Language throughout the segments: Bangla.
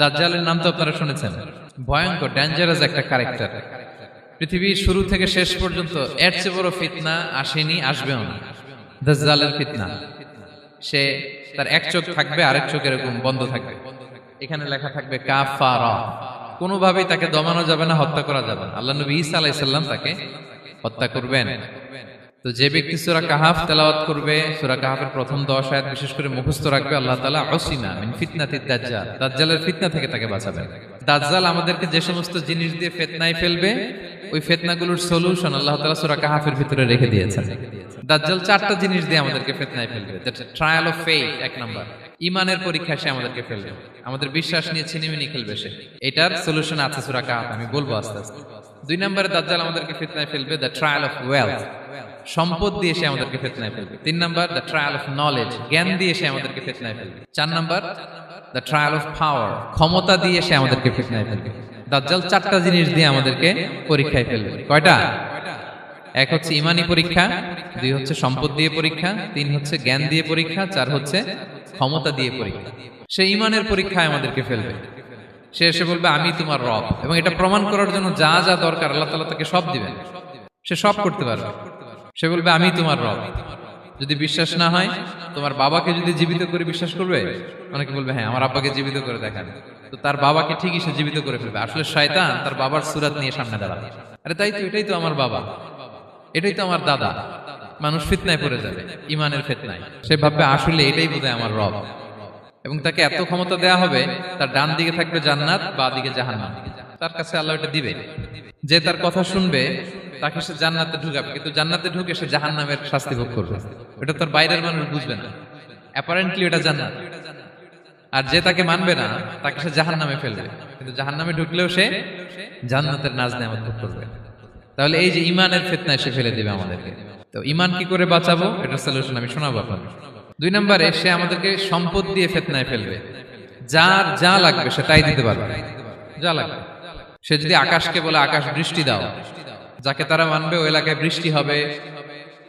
দাজ্জালের নাম তো আপনারা শুনেছেন। ভয়ঙ্কর ডেঞ্জারাস একটা ক্যারেক্টার। পৃথিবীর শুরু থেকে শেষ পর্যন্ত এর চেয়ে বড় ফিতনা আসেনি, আসবেও না। দাজ্জালের ফিতনা। সে তার এক চোখ থাকবে, আরেক চোখ এরকম বন্ধ থাকবে, এখানে লেখা থাকবে কাফারা। কোনোভাবেই তাকে দমানো যাবে না, হত্যা করা যাবে না। আল্লাহ নবী ঈসা আলাইহিস সালাম তাকে হত্যা করবেন। তো যে ব্যক্তি সূরা কাহাফ তেলাওয়াত করবে, সূরা কাহাফের প্রথম 10 আয়াত বিশেষ করে মুখস্থ রাখবে, আল্লাহ তাআলা উসিমা মিন ফিতনাতিদ দাজ্জাল, দাজ্জালের ফিতনা থেকে তাকে বাঁচাবেন। দাজ্জাল আমাদেরকে যে সমস্ত জিনিস দিয়ে ফিতনায় ফেলবে, ওই ফিতনাগুলোর সলিউশন আল্লাহ তাআলা সূরা কাহাফের ভিতরে রেখে দিয়েছেন। দাজ্জাল 4টা জিনিস দিয়ে আমাদেরকে ফিতনায় ফেলবে। দ্যাটস ট্রায়াল অফ ফেথ, এক নাম্বার। ঈমানের পরীক্ষা সে আমাদেরকে ফেলবে, আমাদের বিশ্বাস নিয়ে ছিনিমিনি খেলবে সে। এটার সলিউশন আছে সূরা কাহাফ, আমি বলবো আস্তে আস্তে। 2 নম্বরে দাজ্জাল আমাদেরকে ফিতনায় ফেলবে, দ্য ট্রায়াল অফ ওয়েলথ, সম্পদ দিয়ে সে আমাদেরকে ফিতনায় ফেলবে। 3 number the trial of knowledge, জ্ঞান দিয়ে সে আমাদেরকে ফিতনায় ফেলবে। 4 number the trial of power, ক্ষমতা দিয়ে সে আমাদেরকে ফিতনায় ফেলবে। দাজ্জাল 4টা জিনিস দিয়ে আমাদেরকে পরীক্ষায় ফেলবে। কয়টা? 1 হচ্ছে ইমানি পরীক্ষা, 2 হচ্ছে সম্পদ দিয়ে পরীক্ষা, 3 হচ্ছে জ্ঞান দিয়ে পরীক্ষা, 4 হচ্ছে ক্ষমতা দিয়ে পরীক্ষা। সে ইমানের পরীক্ষায় আমাদেরকে ফেলবে। সে এসে বলবে আমি তোমার রব, এবং এটা প্রমাণ করার জন্য যা যা দরকার আল্লাহ তাআলা তাকে সব দিবেন, সে সব করতে পারবে। সে বলবে আমি তোমার রব। যদি বিশ্বাস না হয়, তোমার বাবাকে যদি জীবিত করে বিশ্বাস করবে? অনেকে বলবে হ্যাঁ আমার আব্বাকে জীবিত করে দেখান। তো তার বাবাকে ঠিকই সে জীবিত করে ফেলবে। আসলে শয়তান তার বাবার সূরত নিয়ে সামনে দাঁড়াবে, আরে তাই তো, এটাই তো আমার বাবা, এটাই তো আমার দাদা। মানুষ ফিতনায় পড়ে যাবে, ইমানের ফিতনায়। সে ভাববে আসলে এটাই বোধহয় আমার রব, এবং তাকে এত ক্ষমতা দেয়া হবে, তার ডান দিকে থাকবে জান্নাত, বাঁ দিকে জাহান্নাম। তার কাছে আল্লাহ এটা দিবে। যে তার কথা শুনবে তাকে সে জান্নাতে ঢুকাবে, কিন্তু জান্নাতে ঢুকে সে জাহান্নামের শাস্তি ভোগ করবে। এটা তার বাইরের মানুষ বুঝবে না, অ্যাপারেন্টলি এটা জান্নাত। আর যে তাকে মানবে না তাকে সে জাহান্নামে ফেলবে, কিন্তু জাহান্নামে ঢুকলেও সে জান্নাতের নাজ নেয়ামত ভোগ করবে। তাহলে এই যে ইমানের ফিতনায় সে ফেলে দিবে আমাদেরকে। তো ইমান কি করে বাঁচাবো, এটা সলিউশন আমি শোনাবো আপনাদের। 2 নম্বরে সে আমাদেরকে সম্পদ দিয়ে ফিতনায় ফেলবে। যার যা লাগবে সে তাই দিতে পারবে, যা লাগবে। সে যদি আকাশকে বলে আকাশ বৃষ্টি দাও, যাকে তারা মানবে ওই এলাকায় বৃষ্টি হবে,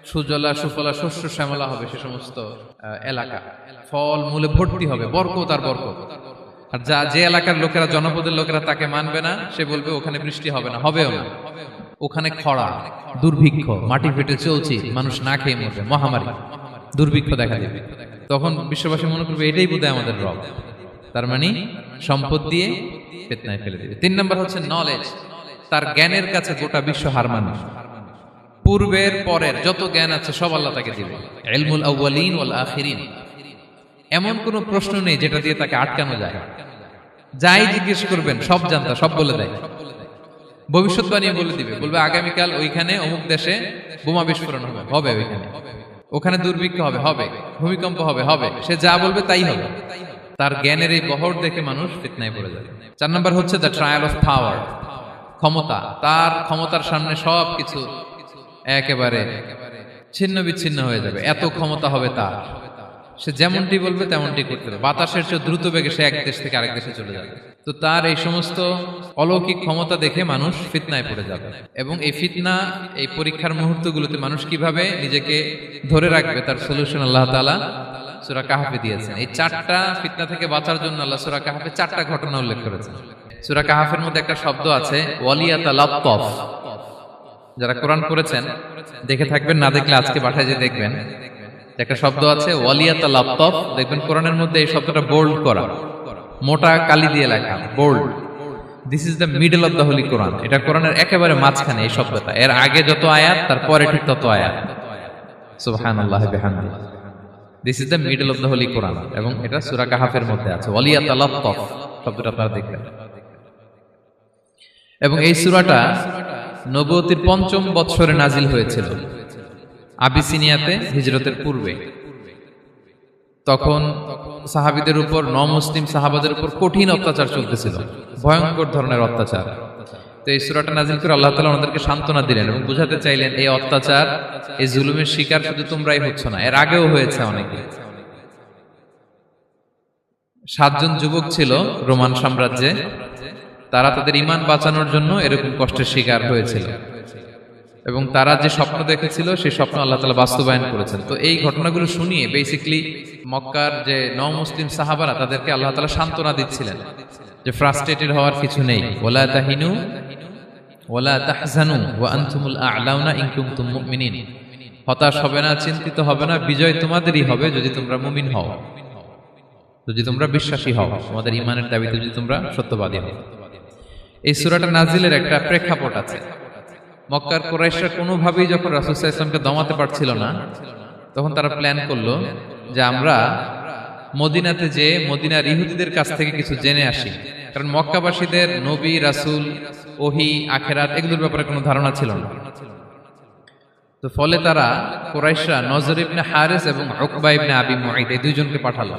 সুজলা সুফলা শস্য শ্যামলা হবে সে সমস্ত এলাকা, ফল মূলে ভর্তি হবে, বরকত আর বরকত। আর যে এলাকার লোকেরা, জনপদের লোকেরা তাকে মানবে না, সে বলবে ওখানে বৃষ্টি হবে না, হবেও না, ওখানে খরা, দুর্ভিক্ষ, মাটি ফেটে চলছে, মানুষ না খেয়ে মরবে, মহামারী, দুর্ভিক্ষ দেখা দেবে। তখন বিশ্ববাসী মনে করবে এটাই বোধহয় আমাদের রব। তার মানে সম্পদ দিয়ে ফিতনায় ফেলে দিবে। 3 নম্বর হচ্ছে নলেজ, তার জ্ঞানের কাছে গোটা বিশ্ব হার মানবে। পূর্বের পরের যত জ্ঞান আছে সব আল্লাহ তাকে দিবে। ইলমুল আউয়ালিন ওয়াল আখিরিন, এমন কোন প্রশ্ন নেই যেটা দিয়ে তাকে আটকানো যায়। যাই জিজ্ঞেস করবেন সব জানতা, সব বলে দেয়। ভবিষ্যৎবাণী বলে দিবে, বলবে আগামীকাল ওইখানে অমুক দেশে বোমা বিস্ফোরণ হবে, হবে ওইখানে, ওখানে দুর্ভিক্ষ হবে, হবে ভূমিকম্প হবে, হবে। সে যা বলবে তাই হবে। তার জ্ঞানের এই বহর দেখে মানুষ ফিতনায় পড়ে যাবে। 4 নম্বর হচ্ছে দ্য ট্রায়াল অফ পাওয়ার, ক্ষমতা। তার ক্ষমতার সামনে সবকিছু একেবারে ছিন্ন বিচ্ছিন্ন হয়ে যাবে, এত ক্ষমতা হবে তার। সে যেমনটি বলবে তেমনটি করতে হবে। বাতাসের চেয়ে দ্রুত বেগে সে এক দেশ থেকে আরেক দেশে চলে যাবে। তো তার এই সমস্ত অলৌকিক ক্ষমতা দেখে মানুষ ফিতনায় পড়ে যাবে। এবং এই ফিতনা, এই পরীক্ষার মুহূর্তগুলোতে মানুষ কিভাবে নিজেকে ধরে রাখবে, তার সলিউশন আল্লাহ তাআলা সূরা কাহাফে দিয়েছেন। এই 4টা ফিতনা থেকে বাঁচার জন্য আল্লাহ সূরা কাহাফে 4টা ঘটনা উল্লেখ করেছেন। সূরা কাহাফের মধ্যে একটা শব্দ আছে ওয়ালিয়াতালাত্তাফ। যারা কোরআন পড়েছেন দেখে থাকবেন, না দেখলে আজকে পাঠায় যে দেখবেন, একটা শব্দ আছে ওয়ালিয়াতালাত্তাফ। দেখবেন কোরআনের মধ্যে এই শব্দটা বোল্ড করা, মোটা কালি দিয়ে লেখা, bold. This is the middle of the holy Quran. এটা কোরআনের একেবারে মাঝখানে এই শব্দটা। এর আগে যত আয়াত তার পরে ঠিক তত আয়াত। সুবহানাল্লাহি বিহামদিহি। This is the middle of the holy Quran, এবং এটা সূরা কাহাফের মধ্যে আছে। ওয়ালিয়াতালাত্তাফ শব্দটা আপনারা দেখবেন। এবং এই সূরাটা নবুয়তির 5ম বৎসরে নাজিল হয়েছিল, আবিসিনিয়াতে, হিজরতের পূর্বে। তখন সাহাবীদের উপর, নমুসলিম সাহাবাদের উপর কঠিন অত্যাচার চলতেছিল, ভয়ঙ্কর ধরনের অত্যাচার। তো এই সূরাটা নাজিল করে আল্লাহ তাআলা ওনাদেরকে সান্ত্বনা দিলেন এবং বুঝাতে চাইলেন এই অত্যাচার, এই জুলুমের শিকার শুধু তোমরাই হচ্ছ না, এর আগেও হয়েছে অনেকে। 7 জন যুবক ছিল রোমান সাম্রাজ্যে, তারা তাদের ঈমান বাঁচানোর জন্য এরকম কষ্টের শিকার হয়েছিল, এবং তারা যে স্বপ্ন দেখেছিল সেই স্বপ্ন আল্লাহ তাআলা বাস্তবায়ন করেছেন। তো এই ঘটনাগুলো শুনিয়ে বেসিক্যালি মক্কার যে নও মুসলিম সাহাবারা, তাদেরকে আল্লাহ তাআলা সান্ত্বনা দিচ্ছিলেন যে ফ্রাস্ট্রেটেড হওয়ার কিছু নেই। ওয়ালা তাহিনু ওয়ালা তাহজানু ওয়া আনতুমুল আ'লাউনা ইন কুনতুম মুমিনিন। হতাশ হবে না, চিন্তিত হবে না, বিজয় তোমাদেরই হবে যদি তোমরা মুমিন হও, যদি তোমরা বিশ্বাসী হও, তোমাদের ঈমানের দাবিতে যদি তোমরা সত্যবাদী হও। এই সূরাটা নাজিলের একটা প্রেক্ষাপট আছে। মক্কার কুরাইশরা কোনোভাবেই যখন রাসূল সাল্লাল্লাহু আলাইহি ওয়াসাল্লামকে দমাতে পারছিল না, তখন তারা প্ল্যান করলো যে আমরা মদিনাতে যে মদিনার ইহুদিদের কাছ থেকে কিছু জেনে আসি। কারণ মক্কাবাসীদের নবী, রাসূল, ওহী, আখিরাত এগুলোর ব্যাপারে কোনো ধারণা ছিল না। তো ফলে তারা কুরাইশরা নজর ইবনে হারিস এবং উকবা ইবনে আবি মুঈত এই দুইজনকে পাঠালো,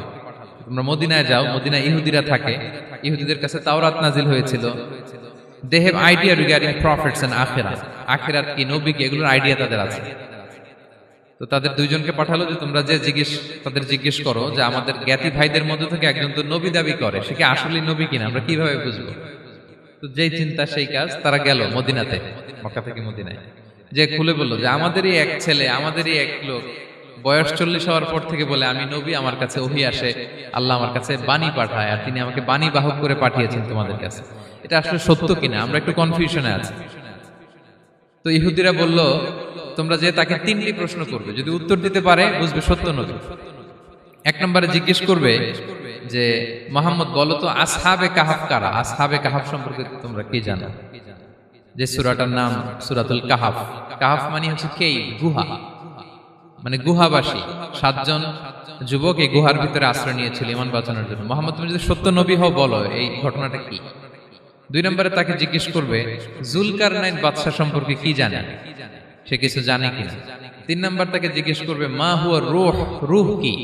তোমরা মদিনায় যাও, মদিনায় ইহুদিরা থাকে, ইহুদিদের কাছে তাওরাত নাজিল হয়েছিল, they have idea regarding prophets and আখিরাত, আখিরাত কি, নবী কি, এগুলোর আইডিয়া তাদের আছে। তো তাদের দুইজনকে পাঠালো যে তোমরা যে তাদের জিজ্ঞেস করো যে আমাদের জ্ঞাতি ভাইদের মধ্যে থেকে একজন তো নবী দাবি করে, সে কি আসলে নবী কিনা, আমরা কিভাবে বুঝবো? তো যেই চিন্তা সেই কাজ, তারা গেল মদিনাতে, মক্কা থেকে মদিনায়, যে খুলে বললো যে আমাদেরই এক ছেলে, আমাদেরই এক লোক বয়স 40 হওয়ার পর থেকে বলে আমি নবী, আমার কাছে ওহী আসে, আল্লাহ আমার কাছে বাণী পাঠায়, আর তিনি আমাকে বাণী বাহক করে পাঠিয়েছেন তোমাদের কাছে। এটা আসলে সত্য কিনা, আমরা একটু কনফিউশনে আছি। তো ইহুদিরা বলল তোমরা যে তাকে 3টি প্রশ্ন করবে, যদি উত্তর দিতে পারে বুঝবে সত্য নবী। 1 নম্বরে জিজ্ঞেস করবে যে মুহাম্মদ বলো তো আসহাবে কাহাফ কারা, আসহাবে কাহাফ সম্পর্কে তোমরা কি জানো? যে সূরাটার নাম সূরাতুল কাহাফ। কাহাফ মানে হচ্ছে কেই, গুহা, মানে গুহাবাসী 7 জন যুবক এই গুহার ভিতরে আশ্রয় নিয়েছিল ঈমান বাঁচানোর জন্য। মুহাম্মদ তুমি যদি সত্য নবী হও বলো এই ঘটনাটা কি। 2 নম্বরে তাকে জিজ্ঞেস করবে জুলকারনাইন বাদশা সম্পর্কে কি জানে, সে কিছু জানে কিনা। 3 নম্বর তাকে জিজ্ঞেস করবে মা হুয়া রূহ, রূহ কি,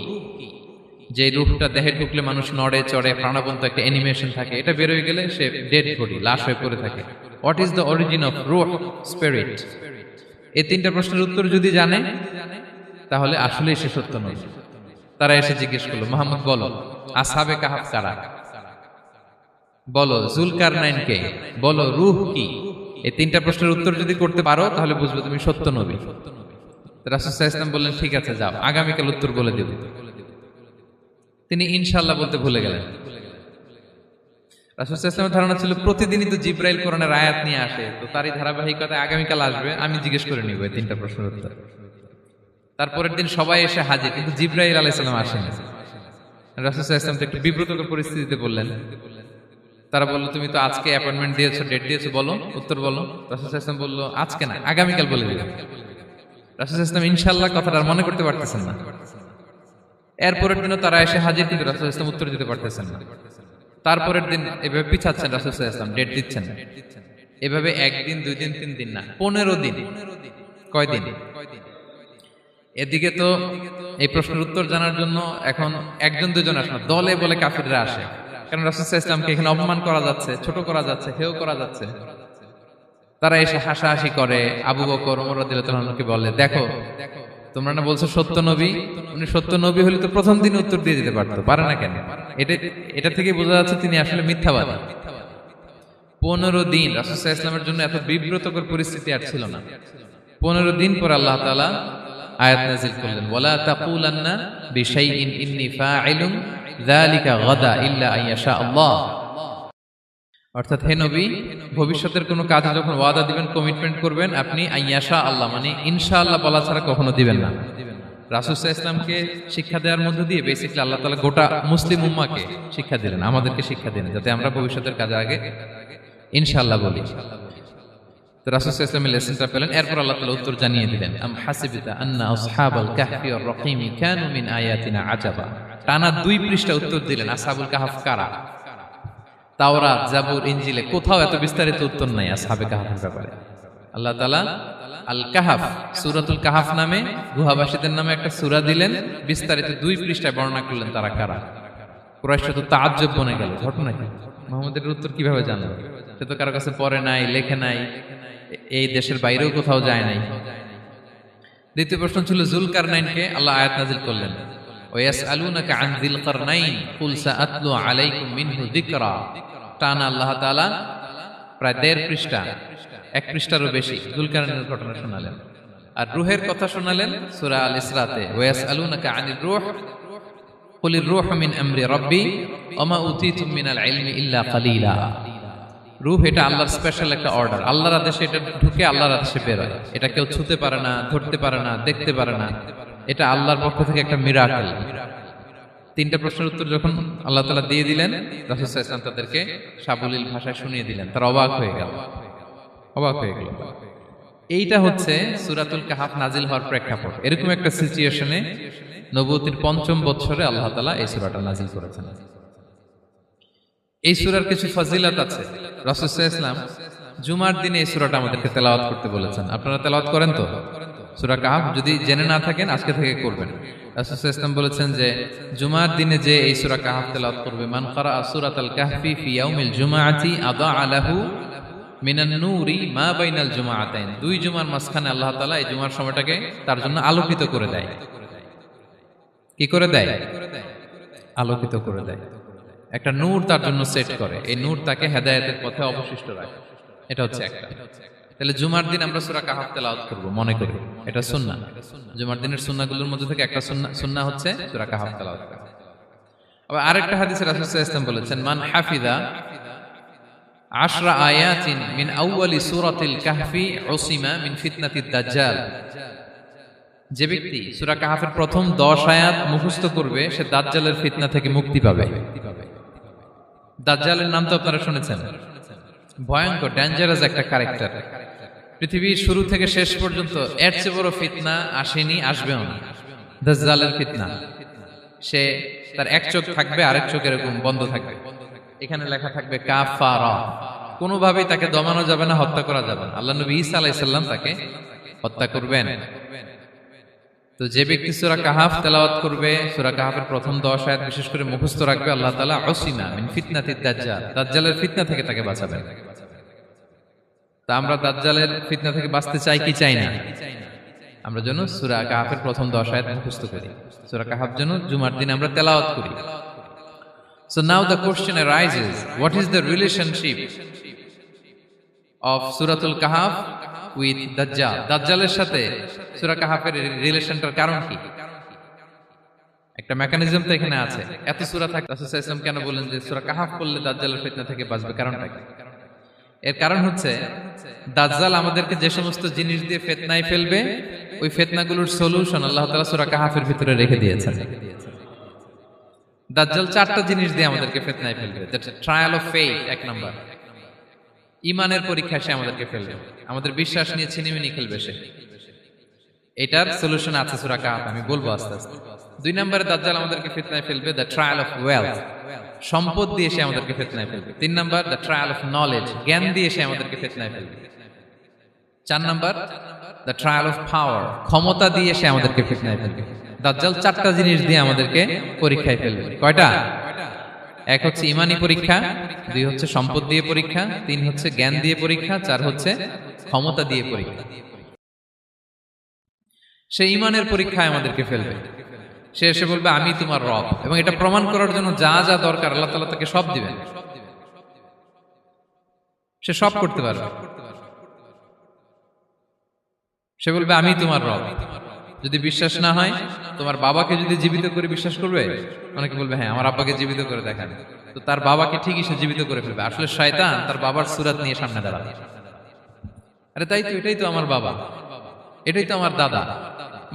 যে রূহটা দেহে ঢুকলে মানুষ নড়ে চড়ে, প্রাণবন্ত একটা অ্যানিমেশন থাকে, এটা বের হয়ে গেলে সে ডেড বডি, লাশ হয়ে পড়ে থাকে। What is the origin of রূহ, স্পিরিট। এই 3টা প্রশ্নের উত্তর যদি জানে তাহলে আসলেই সে সত্য নবী। তারা এসে জিজ্ঞেস করলো মুহাম্মদ বলো আসহাবে কাহাফ কারা, বলো জুলকারনাইন কে, বলো রূহ কি। এই 3টা প্রশ্নের উত্তর যদি করতে পারো তাহলে বুঝবে তুমি সত্য নবী। রাসূল সাল্লাল্লাহু আলাইহি ওয়াসাল্লাম বললেন ঠিক আছে যাও, আগামীকাল উত্তর বলে দেব। তিনি ইনশাআল্লাহ বলতে ভুলে গেলেন। রাসূল সাল্লাল্লাহু আলাইহি ওয়াসাল্লামের ধারণা ছিল প্রতিদিনই তো জিবরাইল কোরআনের আয়াত নিয়ে আসে, তো তারই ধারাবাহিকতায় আগামীকাল আসবে, আমি জিজ্ঞেস করে নিব এই 3টা প্রশ্নের উত্তর। তারপরের দিন সবাই এসে হাজির, কিন্তু জিবরাইল আলাইহিস সালাম আসেনি। রাসূল সাল্লাল্লাহু আলাইহি ওয়াসাল্লাম একটু বিব্রতকর পরিস্থিতিতে বললেন। তারা বলল তুমি তো আজকে অ্যাপয়েন্টমেন্ট দিয়েছো, ডেট দিয়েছো, বলো উত্তর বলো। রাসূল সাল্লাল্লাহু আলাইহি ওয়াসাল্লাম বলল আজকে না, আগামীকাল বলে দিলাম। রাসূল সাল্লাল্লাহু আলাইহি ওয়াসাল্লাম ইনশাআল্লাহ কথাটা আর মনে করতে পারতেছেন না। এরপরের দিনও তারা এসে হাজির, কিন্তু রাসূল সাল্লাল্লাহু আলাইহি ওয়াসাল্লাম উত্তর দিতে পারতেছেন না। তারপরের দিন এভাবে পিছাচ্ছেন রাসূল সাল্লাল্লাহু আলাইহি ওয়াসাল্লাম, ডেট দিচ্ছেন না। এভাবে 1 দিন 2 দিন 3 দিন না, 15 দিন। কয় দিন? এদিকে তো এই প্রশ্নের উত্তর জানার জন্য এখন 1-2 জন আসে না, দলে বলে কাফিররা আসে। কারণ রাসূল সাল্লাল্লাহু আলাইহি ওয়াসাল্লামকে এখানে অপমান করা যাচ্ছে, ছোট করা যাচ্ছে, হেয় করা যাচ্ছে। তারা এসে হাসাহাসি করে। আবু বকর, ওমর রাদিয়াল্লাহু আনহুকে বলে দেখো তোমরা না বলছো সত্য নবী, উনি সত্য নবী হলে তো প্রথম দিন উত্তর দিয়ে দিতে পারতো, পারে না কেন? এটা থেকে বোঝা যাচ্ছে তিনি আসলে মিথ্যাবাদী। 15 দিন রাসূল সাল্লাল্লাহু আলাইহি ওয়াসাল্লামের জন্য এত বিব্রতকর পরিস্থিতি আর ছিল না। 15 দিন পর আল্লাহ তাআলা আয়াত নাযিল করলেন ওয়ালা তাকুলান্না বিশাইইন ইন্নী ফাইলুন যালিকা গাদা ইল্লা আইয়াশা আল্লাহ। অর্থাৎ হে নবী ভবিষ্যতের কোনো কাজে যখন ওয়াদা দিবেন, কমিটমেন্ট করবেন, আপনি আইয়াশা আল্লাহ মানে ইনশাআল্লাহ বলা ছাড়া কখনো দিবেন না। রাসূল সাল্লাল্লাহু আলাইহি ওয়াসাল্লামকে শিক্ষা দেওয়ার মধ্য দিয়ে বেসিক্যালি আল্লাহ তাআলা গোটা মুসলিম উম্মাহকে শিক্ষা দিলেন, আমাদেরকে শিক্ষা দিলেন, যাতে আমরা ভবিষ্যতের কাজে আগে ইনশাআল্লাহ বলি। তো রাসূল সাল্লাল্লাহু আলাইহি ওয়াসাল্লাম লেসনটা পেলেন। এরপর আল্লাহ তাআলা উত্তর জানিয়ে দিলেন আম হাসিবিতা আন্না আসহাবাল কাহফি ওয়ার রাকিমি কানু মিন আয়াতিনা আজাবা। টানা 2 পৃষ্ঠা উত্তর দিলেন আসহাবুল কাহফ কারা। তাওরাত, জাবুর, ইনজিলে কোথাও এত বিস্তারিত উত্তর নাই আসহাবে কাহফের ব্যাপারে। আল্লাহ তাআলা আল কাহাফ, সূরাতুল কাহাফ নামে গুহাবাসীদের নামে একটা সূরা দিলেন, বিস্তারিত 2 পৃষ্ঠায় বর্ণনা করলেন তারা কারা। কুরাইশরা তো তাআজ্জুব বনে গেল, ঘটনা কি, মুহাম্মদের উত্তর কিভাবে জানলো? সে তো কারো কাছে পড়ে নাই, লেখে নাই, এই দেশের বাইরেও কোথাও যায় নাই। দ্বিতীয় প্রশ্ন ছিল জুলকারনাইনকে আল্লাহ আয়াত নাযিল করলেন ওয়াসআলুনাকা আন যিলকারনাইন কুল সাআতলু আলাইকুম মিনহু যিকরা। টানা আল্লাহ তাআলা প্রায় 1.5 পৃষ্ঠা, 1 পৃষ্ঠারও বেশি জুলকারনাইনের ঘটনা শোনালেন। আর রূহের কথা শোনালেন সূরা আল ইসরাতে ওয়াসআলুনাকা আনির রূহ কুলির রূহু মিন আমরি রাব্বি ওয়া মা উতীতুম মিনাল ইলমি ইল্লা কালিলা। রূহ এটা আল্লাহর স্পেশাল একটা অর্ডার, আল্লাহর আদেশে এটা ঢুকে আল্লাহর আদেশে বের হয়। এটা কেউ ছুঁতে পারে না, ধরতে পারে না, দেখতে পারে না। এটা আল্লাহর পক্ষ থেকে একটা মিরাকেল। তিনটা প্রশ্নের উত্তর যখন আল্লাহ তাআলা দিয়ে দিলেন, রাসূল সাল্লাল্লাহু আলাইহি ওয়াসাল্লাম তাদেরকে সাবলীল ভাষায় শুনিয়ে দিলেন। তারা অবাক হয়ে গেল। এইটা হচ্ছে সূরাতুল কাহাফ নাজিল হওয়ার প্রেক্ষাপট। এরকম একটা সিচুয়েশনে নবুয়তির ৫ম বছরে আল্লাহ তাআলা এই সূরাটা নাজিল করেছেন। এই সূরার কিছু ফজিলত আছে। রাসূল সাল্লাল্লাহু আলাইহি ওয়াসাল্লাম জুমার দিনে এই সূরাটা আমাদেরকে তেলাওয়াত করতে বলেছেন। আপনারা তেলাওয়াত করেন তো? সূরা কাহাফ যদি জেনে না থাকেন আজকে থেকে করবেন। রাসূল সাল্লাল্লাহু আলাইহি ওয়াসাল্লাম বলেছেন যে জুমার দিনে যে এই সূরা কাহাফ তেলাওয়াত করবে, মান ক্বারা সূরাতাল কাহফি ফি ইয়াউমিল জুমআতি আযা লাহু মিনান নূরি মা বাইনাল জুমআতাইন। দুই জুমার মাঝখানে আল্লাহ তাআলা এই জুমার সময়টাকে তার জন্য আলোকিত করে দেয়। কি করে দেয়? আলোকিত করে দেয়। একটা নূর তার জন্য সেট করে, এই নূর তাকে হেদায়েতের পথে অবশিষ্ট রাখে। এটা হচ্ছে একটা। তাহলে জুমার দিন আমরা সূরা কাহাফ তেলাওয়াত করব মনে করি, এটা সুন্নাহ। জুমার দিনের সুন্নাহগুলোর মধ্যে থেকে একটা সুন্নাহ হচ্ছে সূরা কাহাফ তেলাওয়াত করা। আবার আরেকটা হাদিসে রাসূল সাল্লাল্লাহু আলাইহি ওয়াসাল্লাম বলেছেন, মান হাফিযা 10 আয়াতিন মিন আউয়ালি সূরাতিল কাহফি উসিমা মিন ফিতনাতিদ দাজ্জাল। যে ব্যক্তি সূরা কাহাফের প্রথম 10 আয়াত মুখস্থ করবে সে দাজ্জালের ফিতনা থেকে মুক্তি পাবে। দাজ্জালের নাম তো আপনারা শুনেছেন, ভয়ঙ্কর ডেঞ্জারাস একটা ক্যারেক্টার। পৃথিবীর শুরু থেকে শেষ পর্যন্ত এর চেয়ে বড় ফিতনা আসেনি, আসবেও না। দাজ্জালের ফিতনা, সে তার এক চোখ থাকবে, আরেক চোখ এরকম বন্ধ থাকবে, এখানে লেখা থাকবে কাফারা। কোনোভাবেই তাকে দমানো যাবে না, হত্যা করা যাবে না। আল্লাহ নবী ঈসা আলাইহিস সালাম তাকে হত্যা করবেন। তো যে ব্যক্তি সূরা কাহাফ তেলাওয়াত করবে, সূরা কাহাফের প্রথম 10 আয়াত বিশেষ করে মুখস্থ রাখবে, আল্লাহ তাআলা উসিমা মিন ফিতনাতিদ দাজ্জাল, দাজ্জালের ফিতনা থেকে তাকে বাঁচাবেন। তা আমরা দাজ্জালের ফিতনা থেকে বাঁচতে চাই কি চাই না? আমরা যেন সূরা কাহাফের প্রথম 10 আয়াত মুখস্থ করি, সূরা কাহাফ যেন জুমার দিন আমরা তেলাওয়াত করি। So now the question arises, what is the relationship of Suratul Kahf with Dajjal? দাজ্জালের সাথে সূরা কাহাফের রিলেশনটার কারণ কি? একটা মেকানিজম তো এখানে আছে। এত সূরা থাকে, রাসূল সাল্লাল্লাহু আলাইহি ওয়াসাল্লাম কেন বলেন যে সূরা কাহাফ পড়লে দাজ্জালের ফিতনা থেকে বাঁচবে? কারণটা কি? এর কারণ হচ্ছে দাজ্জাল আমাদেরকে যে সমস্ত জিনিস দিয়ে ফিতনায় ফেলবে, ওই ফিতনাগুলোর সলিউশন আল্লাহ তাআলা সূরা কাহাফের ভিতরে রেখে দিয়েছেন। দাজ্জাল 4টা জিনিস দিয়ে আমাদেরকে ফিতনায় ফেলবে। দ্যাটস ট্রায়াল অফ ফেথ, এক নাম্বার। ঈমানের পরীক্ষায় সে আমাদেরকে ফেলবে, আমাদের বিশ্বাস নিয়ে ছিনিমিনি খেলবে সে। এটার সলিউশন আছে সূরা কাহাফ, আমি বলবো আস্তে আস্তে। 2 নম্বরে দাজ্জাল আমাদেরকে ফিতনায় ফেলবে, দ্য ট্রায়াল অফ ওয়েলথ, সম্পদ দিয়ে সে আমাদেরকে ফিতনায় ফেলবে। 3 নম্বর দ্য ট্রায়াল অফ নলেজ, জ্ঞান দিয়ে সে আমাদেরকে ফিতনায় ফেলবে। 4 নম্বর দ্য ট্রায়াল অফ পাওয়ার, ক্ষমতা দিয়ে সে আমাদেরকে ফিতনায় ফেলবে। দাজ্জাল 4টা জিনিস দিয়ে আমাদেরকে পরীক্ষায় ফেলবে। কয়টা? 1 হচ্ছে ঈমানি পরীক্ষা, 2 হচ্ছে সম্পদ দিয়ে পরীক্ষা, 3 হচ্ছে জ্ঞান দিয়ে পরীক্ষা, 4 হচ্ছে ক্ষমতা দিয়ে পরীক্ষা। সে ঈমানের পরীক্ষায় আমাদেরকে ফেলবে। সে এসে বলবে আমি তোমার রব, এবং এটা প্রমাণ করার জন্য যা যা দরকার আল্লাহ তাআলা তাকে সব দিবেন। সে সব করতে পারবে। সে বলবে আমি তোমার রব। যদি বিশ্বাস না হয়, তোমার বাবাকে যদি জীবিত করে বিশ্বাস করবে? অনেকে বলবে হ্যাঁ আমার আব্বাকে জীবিত করে দেখান। তো তার বাবাকে ঠিকই সে জীবিত করে ফেলবে। আসলে শয়তান তার বাবার সূরত নিয়ে সামনে দাঁড়াবে। আরে তাই তো, এটাই তো আমার বাবা, এটাই তো আমার দাদা।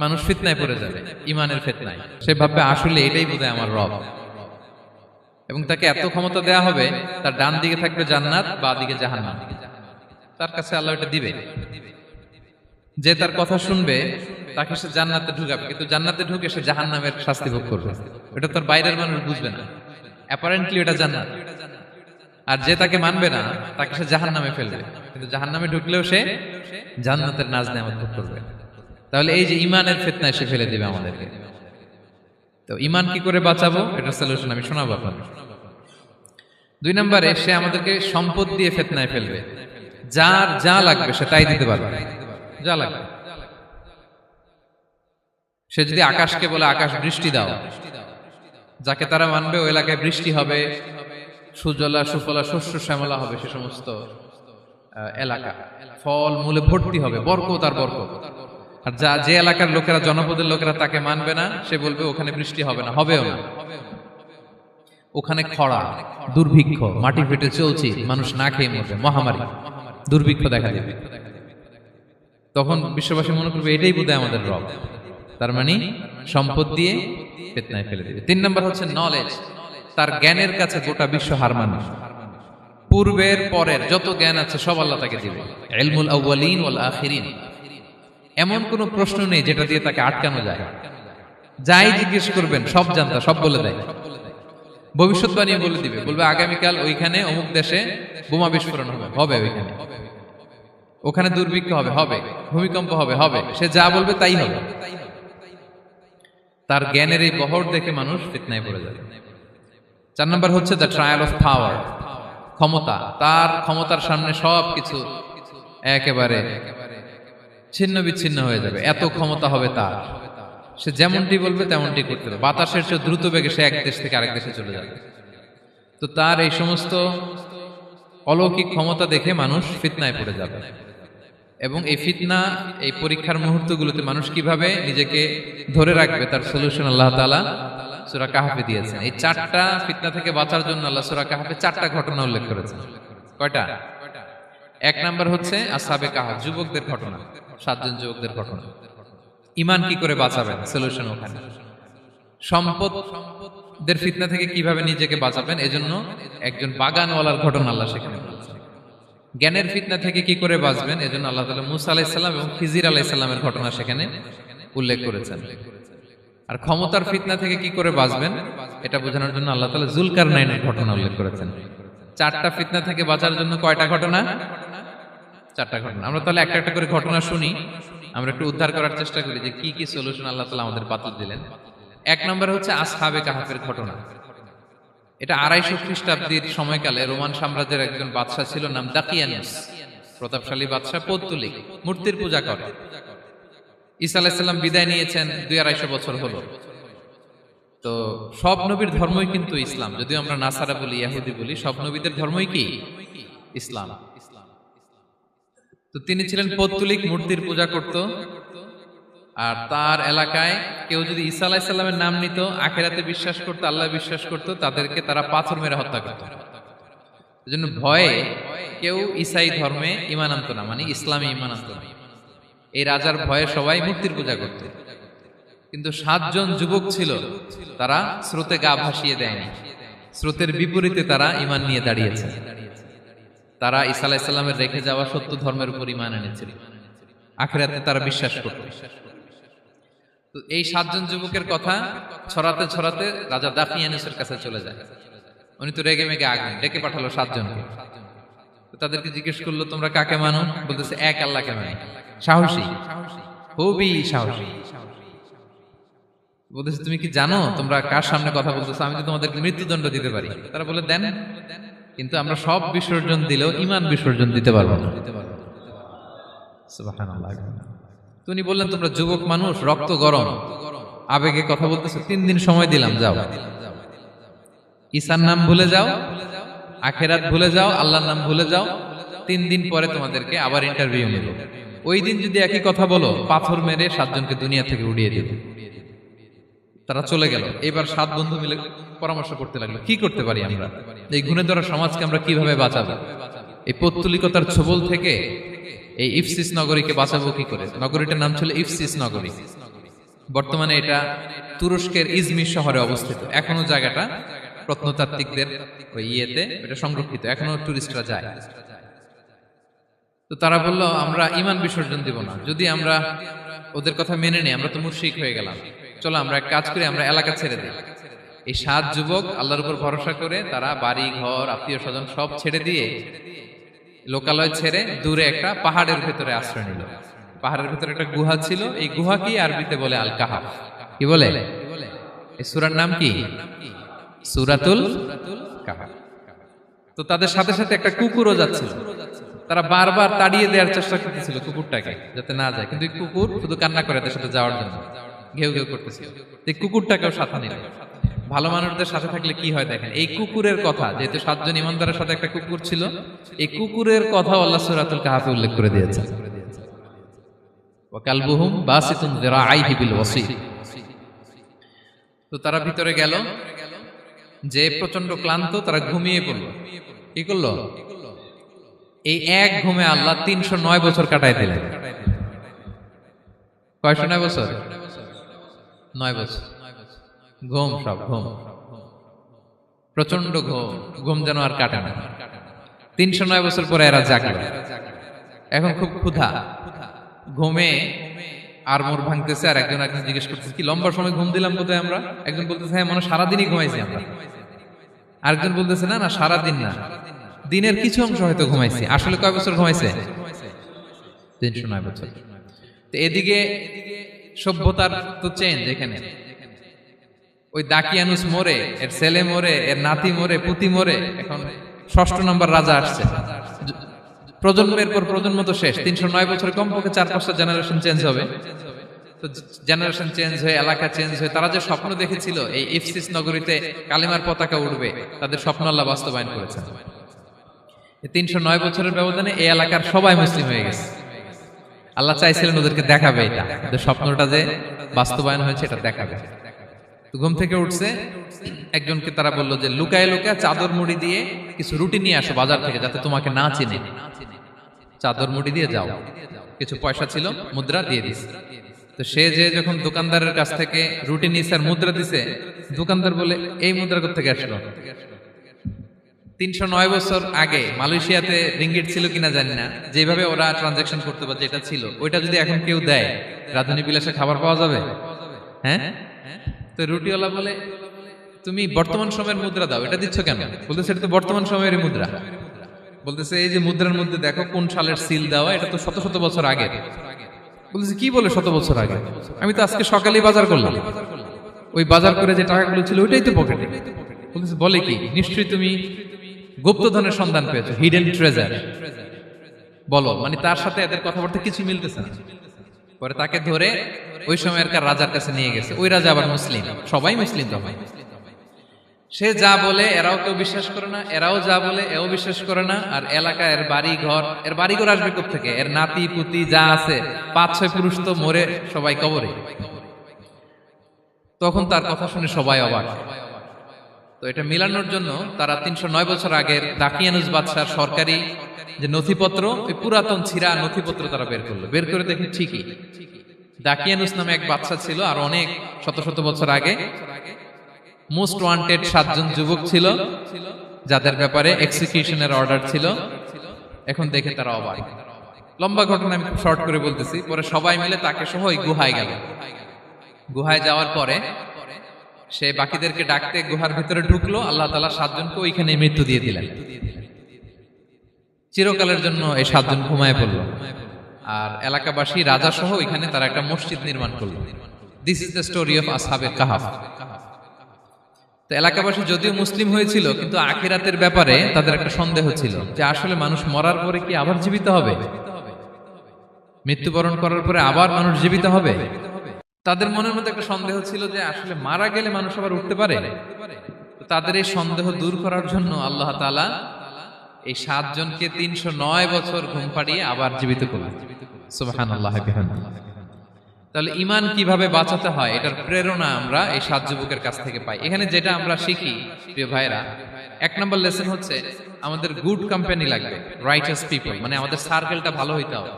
মানুষ ফিতনায় পড়ে যাবে, ঈমানের ফিতনায়। সে ভাববে আসলে এটাই বোধহয় আমার রব, এবং তাকে এত ক্ষমতা দেয়া হবে, তার ডান দিকে থাকবে জান্নাত, বাঁ দিকে জাহান্নাম। তার কাছে আল্লাহ এটা দিবে। যে তার কথা শুনবে তাকে সে জান্নাতে ঢুকাবে, কিন্তু জান্নাতে ঢুকে সে জাহান্নামের শাস্তি ভোগ করবে। এটা তার বাইরের মানুষ বুঝবে না, অ্যাপারেন্টলি এটা জান্নাত। আর যে তাকে মানবে না তাকে সে জাহান্নামে ফেলবে, কিন্তু জাহান্নামে ঢুকলেও সে জান্নাতের নাজ নেয়ামত ভোগ করবে। তাহলে এই যে ঈমানের ফিতনায় সে ফেলে দিবে আমাদেরকে। তো ঈমান কি করে বাঁচাবো, এটার সলিউশন আমি শোনাবো আপনাদের। 2 নম্বরে সে আমাদেরকে সম্পদ দিয়ে ফিতনায় ফেলবে। যার যা লাগবে সে তাই দিতে পারবে, যা লাগবে। সে যদি আকাশকে বলে আকাশ বৃষ্টি দাও, যাকে তারা মানবে ওই এলাকায় বৃষ্টি হবে, সুজলা সুফলা শস্য শ্যামলা হবে, সে সমস্ত এলাকা ফল মূলে ভর্তি হবে, বরকত আর বরকত। আর যে এলাকার লোকেরা, জনপদের লোকেরা তাকে মানবে না, সে বলবে ওখানে বৃষ্টি হবে না, হবেও না। ওখানে খরা, দুর্ভিক্ষ, মাটি ফেটে চলছে, মানুষ না খেয়ে মরবে, মহামারী, দুর্ভিক্ষ দেখা দেবে। তখন বিশ্ববাসী মনে করবে এটাই বোধহয় আমাদের রব। তার মানে সম্পদ দিয়ে ফিতনায় ফেলে দেবে। 3 নম্বর হচ্ছে নলেজ। তার জ্ঞানের কাছে গোটা বিশ্ব হার মানবে। পূর্বের পরের যত জ্ঞান আছে সব আল্লাহ তাকে দিবে। ইলমুল আউয়ালিন ওয়াল আখিরিন। এমন কোন প্রশ্ন নেই যেটা দিয়ে তাকে আটকানো যায়। যাই জিজ্ঞেস করবেন সব জানতা, সব বলে দেয়। ভবিষ্যৎবাণী বলে দিবে, বলবে আগামীকাল ওইখানে অমুক দেশে বোমা বিস্ফোরণ হবে, হবে ওইখানে, ওখানে দুর্ভিক্ষ হবে, হবে, ভূমিকম্প হবে, হবে। সে যা বলবে তাই হবে। তার জ্ঞানের এই বহর দেখে মানুষ ফিতনায় পড়ে যাবে। 4 নম্বর হচ্ছে দ্য ট্রায়াল অফ পাওয়ার, ক্ষমতা। তার ক্ষমতার সামনে সবকিছু একেবারে ছিন্ন বিচ্ছিন্ন হয়ে যাবে, এত ক্ষমতা হবে তার। সে যেমনটি বলবে তেমনটি করতে হবে। বাতাসের চেয়ে দ্রুত বেগে সে এক দেশ থেকে আরেক দেশে চলে যাবে। তো তার এই সমস্ত অলৌকিক ক্ষমতা দেখে মানুষ ফিতনায় পড়ে যাবে। এবং এই ফিতনা, এই পরীক্ষার মুহূর্তগুলোতে মানুষ কিভাবে নিজেকে ধরে রাখবে তার সলিউশন আল্লাহ তাআলা সূরা কাহফে দিয়েছেন। এই 4টা ফিতনা থেকে বাঁচার জন্য আল্লাহ সূরা কাহফে 4টা ঘটনা উল্লেখ করেছেন। কয়টা? 1 নাম্বার হচ্ছে আসহাবে কাহফ, যুবকদের ঘটনা, 7 জন যুবকদের ঘটনা। ঈমান কি করে বাঁচাবেন, সলিউশন ওখানে। সম্পদের ফিতনা থেকে কিভাবে নিজেকে বাঁচাবেন, এজন্য একজন বাগানওয়ালার ঘটনা আল্লাহ সেখানে বলেছেন। জ্ঞানের ফিতনা থেকে কি করে বাঁচবেন, এজন্য আল্লাহ তাআলা মুসা আলাইহিস সালাম এবং খিজির আলাইহিস সালামের ঘটনা সেখানে উল্লেখ করেছেন। আর ক্ষমতার ফিতনা থেকে কি করে বাঁচবেন এটা বোঝানোর জন্য আল্লাহ তাআলা যুলকারনাইনের ঘটনা উল্লেখ করেছেন। 4টা ফিতনা থেকে বাঁচার জন্য কয়টা ঘটনা? 4টা ঘটনা। আমরা তাহলে একটা একটা করে ঘটনা শুনি, আমরা একটু উদ্ধার করার চেষ্টা করি যে কি কি সলিউশন আল্লাহ তাআলা আমাদের বাতলে দিলেন। 1 নম্বর হচ্ছে আসহাবে কাহফের ঘটনা। এটা 250 খ্রিস্টাব্দের সময়কালে রোমান সাম্রাজ্যের একজন বাদশা ছিল, নাম দাকিয়ানুস। প্রতাপশালী বাদশা, পৌত্তলিক, মূর্তির পূজা করে। ঈসা আলাইহিস সালাম বিদায় নিয়েছেন, 250 বছর হলো। তো সব নবীর ধর্মই কিন্তু ইসলাম, যদিও আমরা নাসারা বলি, ইহুদি বলি, সব নবীদের ধর্মই কি ইসলাম। তো তিনি ছিলেন পৌত্তলিক, মূর্তির পূজা করত। আর তার এলাকায় কেউ যদি ঈসা আলাইহিস সালামের নাম নিত, আখিরাতে বিশ্বাস করত, আল্লাহ বিশ্বাস করত, তাদেরকে তারা পাথর মেরে হত্যা করত। এজন্য ভয়ে কেউ ঈসাই ধর্মে ঈমান আনতো না, মানে ইসলামে ঈমান আনতো না। এই রাজার ভয়ে সবাই মূর্তির পূজা করত। কিন্তু 7 জন যুবক ছিল, তারা স্রোতে গা ভাসিয়ে দেয়নি। স্রোতের বিপরীতে তারা ঈমান নিয়ে দাঁড়িয়েছে। তারা ঈসা আলাইহিস সালামের রেখে যাওয়া সত্য ধর্মের উপর ঈমান এনেছিল, আখিরাতে তারা বিশ্বাস করত। তো এই 7 জন যুবকের কথা ছড়াতে ছড়াতে রাজা দাকিয়ানুসের কাছে চলে যায়। উনি তো রেগে মেগে আগুন, ডেকে পাঠালো 7 জনকে। তো তাদেরকে জিজ্ঞেস করলো, তোমরা কাকে মানো? বলতেছে এক আল্লাহকে মানি। সাহসী, খুবই সাহসী। বলতেছে তুমি কি জানো তোমরা কার সামনে কথা বলতেছো? আমি তো তোমাদেরকে মৃত্যুদণ্ড দিতে পারি। তারা বলে দেন, কিন্তু আমরা সব বিসর্জন দিলেও ঈমান বিসর্জন দিতে পারবো না। সুবহানাল্লাহ। উনি বললেন, তোমরা যুবক মানুষ, রক্ত গরম, আবেগে কথা বলতেছো, 3 দিন সময় দিলাম, যাও ঈসার নাম ভুলে যাও, আখিরাত ভুলে যাও, আল্লাহর নাম ভুলে যাও। 3 দিন পরে তোমাদেরকে আবার ইন্টারভিউ নেব। ওই দিন যদি একই কথা বলো, পাথর মেরে 7 জনকে দুনিয়া থেকে উড়িয়ে দেব। তারা চলে গেল। এবার 7 বন্ধু মিলে পরামর্শ করতে লাগলো, কি করতে পারি আমরা, এই গুণে ধরা সমাজকে আমরা কিভাবে বাঁচাবো, এই পৌত্তলিকতার ছোবল থেকে এই ইফসিস নগরীকে বাঁচাবো কি করে। নগরীটার নাম ছিল ইফসিস নগরী। বর্তমানে এটা তুরস্কের ইজমির শহরে অবস্থিত। এখনো জায়গাটা প্রত্নতাত্ত্বিকদের ওই ইয়েতে এটা সংরক্ষিত, এখনো টুরিস্টরা যায়। তো তারা বলল, আমরা ঈমান বিসর্জন দিব না, যদি আমরা ওদের কথা মেনে নেই আমরা তো মুশরিক হয়ে গেলাম। চলো আমরা এক কাজ করি, আমরা এলাকা ছেড়ে দিই। এই 7 যুবক আল্লাহর উপর ভরসা করে তারা বাড়ি ঘর, আত্মীয় স্বজন সব ছেড়ে দিয়ে, লোকালয় ছেড়ে দূরে একটা পাহাড়ের ভেতরে আশ্রয় নিল। পাহাড়ের ভেতরে একটা গুহা ছিল। এই গুহা কি আরবিতে বলে আল কাহাফ। কি বলে? এই সূরার নাম কি? সূরাতুল কাহাফ। তো তাদের সাথে সাথে একটা কুকুরও যাচ্ছিল। তারা বারবার তাড়িয়ে দেওয়ার চেষ্টা করতেছিল কুকুরটাকে, যাতে না যায়, কিন্তু কুকুর শুধু কান্না করে তাদের সাথে যাওয়ার জন্য, ঘেউ ঘেউ করতেছিল। এই কুকুরটাকেও সাথে নিল। ভালো মানুষদের সাথে থাকলে কি হয় দেখেন, এই কুকুরের কথা, যেহেতু 7 জন ইমানদারের সাথে একটা কুকুর ছিল, এই কুকুরের কথা আল্লাহ সূরাতুল কাহাফে উল্লেখ করে দিয়েছে। ওয়া কালবুহুম বাসিতুন যিরাআইহি বিল ওয়াসিল। তো তারা ভিতরে গেল, যে প্রচন্ড ক্লান্ত, তারা ঘুমিয়ে পড়ল। কি করলো? এই এক ঘুমে আল্লাহ 309 বছর কাটায় দিলেন। কয়শো 9 বছর? 9 বছর। ঘুম, সব ঘুম, প্রচন্ড ঘুম, ঘুম যেন আর কাটে না। 309 বছর পরে এরা জাগলো। এখন খুব ক্ষুধা, ঘুমে আর মোর ভাঙতেছে, আর একজন জিজ্ঞেস করতেছে কি লম্বা সময় ঘুম দিলাম কোথায় আমরা? একজন বলতেছে হ্যাঁ, মনে সারাদিনই ঘুমাইছি আমরা। আরেকজন বলতেছে না না, সারাদিন না, দিনের কিছু অংশ হয়তো ঘুমাইছি। আসলে কয় বছর ঘুমাইছে? 309 বছর। তো এদিকে সভ্যতার তো চেঞ্জ। এখানে ওই দাকিয়ানুস মরে, এর ছেলে মরে, এর নাতি মরে, পুতি মরে, এখন 6ষ্ঠ নম্বর রাজা আসছে। প্রজন্মের পর প্রজন্ম তো শেষ। 309 বছরে কমপক্ষে 4-5টা জেনারেশন চেঞ্জ হবে। তো জেনারেশন চেঞ্জ হয়ে, এলাকা চেঞ্জ হয়ে, তারা যে স্বপ্ন দেখেছিল এই ইফসিস নগরীতে কালিমার পতাকা উঠবে, তাদের স্বপ্ন আল্লাহ বাস্তবায়ন করেছেন। 309 বছরের ব্যবধানে এই এলাকার সবাই মুসলিম হয়ে গেছে। আল্লাহ চাইছিলেন ওদেরকে দেখাবে এটা, ওদের স্বপ্নটা যে বাস্তবায়ন হয়েছে এটা দেখাবে। তো ঘুম থেকে উঠছে, একজনকে তারা বললো যে লুকায় লুকায় চাদর মুড়ি দিয়ে কিছু রুটি নিয়ে আসো বাজার থেকে, যাতে তোমাকে না চিনে। চাদর মুড়ি দিয়ে যাও। কিছু পয়সা ছিল, মুদ্রা দিয়ে দিস। তো সে যে যখন দোকানদারের কাছ থেকে রুটি নিয়ে আর মুদ্রা দিছে, দোকানদার বলে এই মুদ্রা কোত্থেকে আসলো? 309 বছর আগে মালয়েশিয়াতে রিঙ্গিট ছিল কিনা জানি না, যেভাবে ওরা ট্রানজাকশন করতে পারে, যেটা ছিল ওইটা যদি এখন কেউ দেয়, রাজধানী বিলাসে খাবার পাওয়া যাবে? হ্যাঁ। তো রুটিওয়ালা বলে তুমি বর্তমান সময়ের মুদ্রা দাও, এটা দিচ্ছ কেন? বলতেছে এটা তো বর্তমান সময়ের মুদ্রা। বলতেছে এই যে মুদ্রার মধ্যে দেখো কোন সালের সিল দেওয়া, এটা তো শত শত বছর আগে। বলতেছে কি বলে শত বছর আগে? আমি তো আজকে সকালেই বাজার করলাম, ওই বাজার করে যে টাকাগুলো ছিল ওইটাই তো পকেটে। বলতেছে বলে কি? নিশ্চয়ই তুমি গুপ্তধনের সন্ধান পেয়েছো, হিডেন ট্রেজার। বলো, মানে তার সাথে এদের কথাবার্তা কিছু মিলতেছে না। পরে তাকে ধরে ওই সময়কার রাজার কাছে নিয়ে গেছে। ওই রাজা আবার মুসলিম, সবাই মুসলিম তখন। সে যা বলে এরাও কেউ বিশ্বাস করে না, এরাও যা বলে এও বিশ্বাস করে না। আর এলাকা এর বাড়ি ঘর আসবে কোত্থেকে? এর নাতি পুতি যা আছে 5-6 পুরুষ তো মরে সবাই কবরে। তখন তার কথা শুনে সবাই অবাক। তো এটা মিলানোর জন্য তারা 309 বছর আগের দাকিয়ানুস বাদশার সরকারি যে নথিপত্র, ওই পুরাতন ছিঁড়া নথিপত্র তারা বের করলো। বের করে দেখে ঠিকই দাকিয়ানুস নামে এক বাদশা ছিল, আর অনেক শত শত বছর আগে মোস্ট ওয়ান্টেড 7 জন যুবক ছিল, যাদের ব্যাপারে এক্সিকিউশনের অর্ডার ছিল। এখন দেখে তারা অবাক। লম্বা ঘটনা আমি খুব শর্ট করে বলতেছি। পরে সবাই মিলে তাকে সহ ওই গুহায় গেল। গুহায় যাওয়ার পরে সে বাকিদেরকে ডাকতে গুহার ভিতরে ঢুকলো। আল্লাহ তাআলা 7 জনকে ওইখানে মৃত্যু দিয়ে দিলেন। চিরকালের জন্য এই 7 জন ঘুমায় পড়লো। আর এলাকাবাসী রাজা সহ ওইখানে তারা একটা মসজিদ নির্মাণ করলো। This is the story of আসহাবে কাহাফ। তো এলাকাবাসী যদিও মুসলিম হয়েছিল, কিন্তু আখিরাতের ব্যাপারে তাদের একটা সন্দেহ ছিল যে আসলে মানুষ মরার পরে কি আবার জীবিত হবে? মৃত্যুবরণ করার পরে আবার মানুষ জীবিত হবে? তাদের মনের মধ্যে একটা সন্দেহ ছিল যে আসলে মারা গেলে মানুষ আবার উঠতে পারে। তাদের এই সন্দেহ দূর করার জন্য আল্লাহ তাআলা এই 7 জনকে 309 বছর ঘুম পাড়িয়ে আবার জীবিত করলেন। সুবহানাল্লাহ বিহামদিহি। তাহলে ঈমান কিভাবে বাঁচাতে হয়, এটার প্রেরণা আমরা এই 7 যুবকের কাছ থেকে পাই। এখানে যেটা আমরা শিখি প্রিয় ভাইরা, 1 নম্বর লেসন হচ্ছে আমাদের গুড কোম্পানি লাগবে, রাইটাস পিপল, মানে আমাদের সার্কেলটা ভালো হইতে হবে।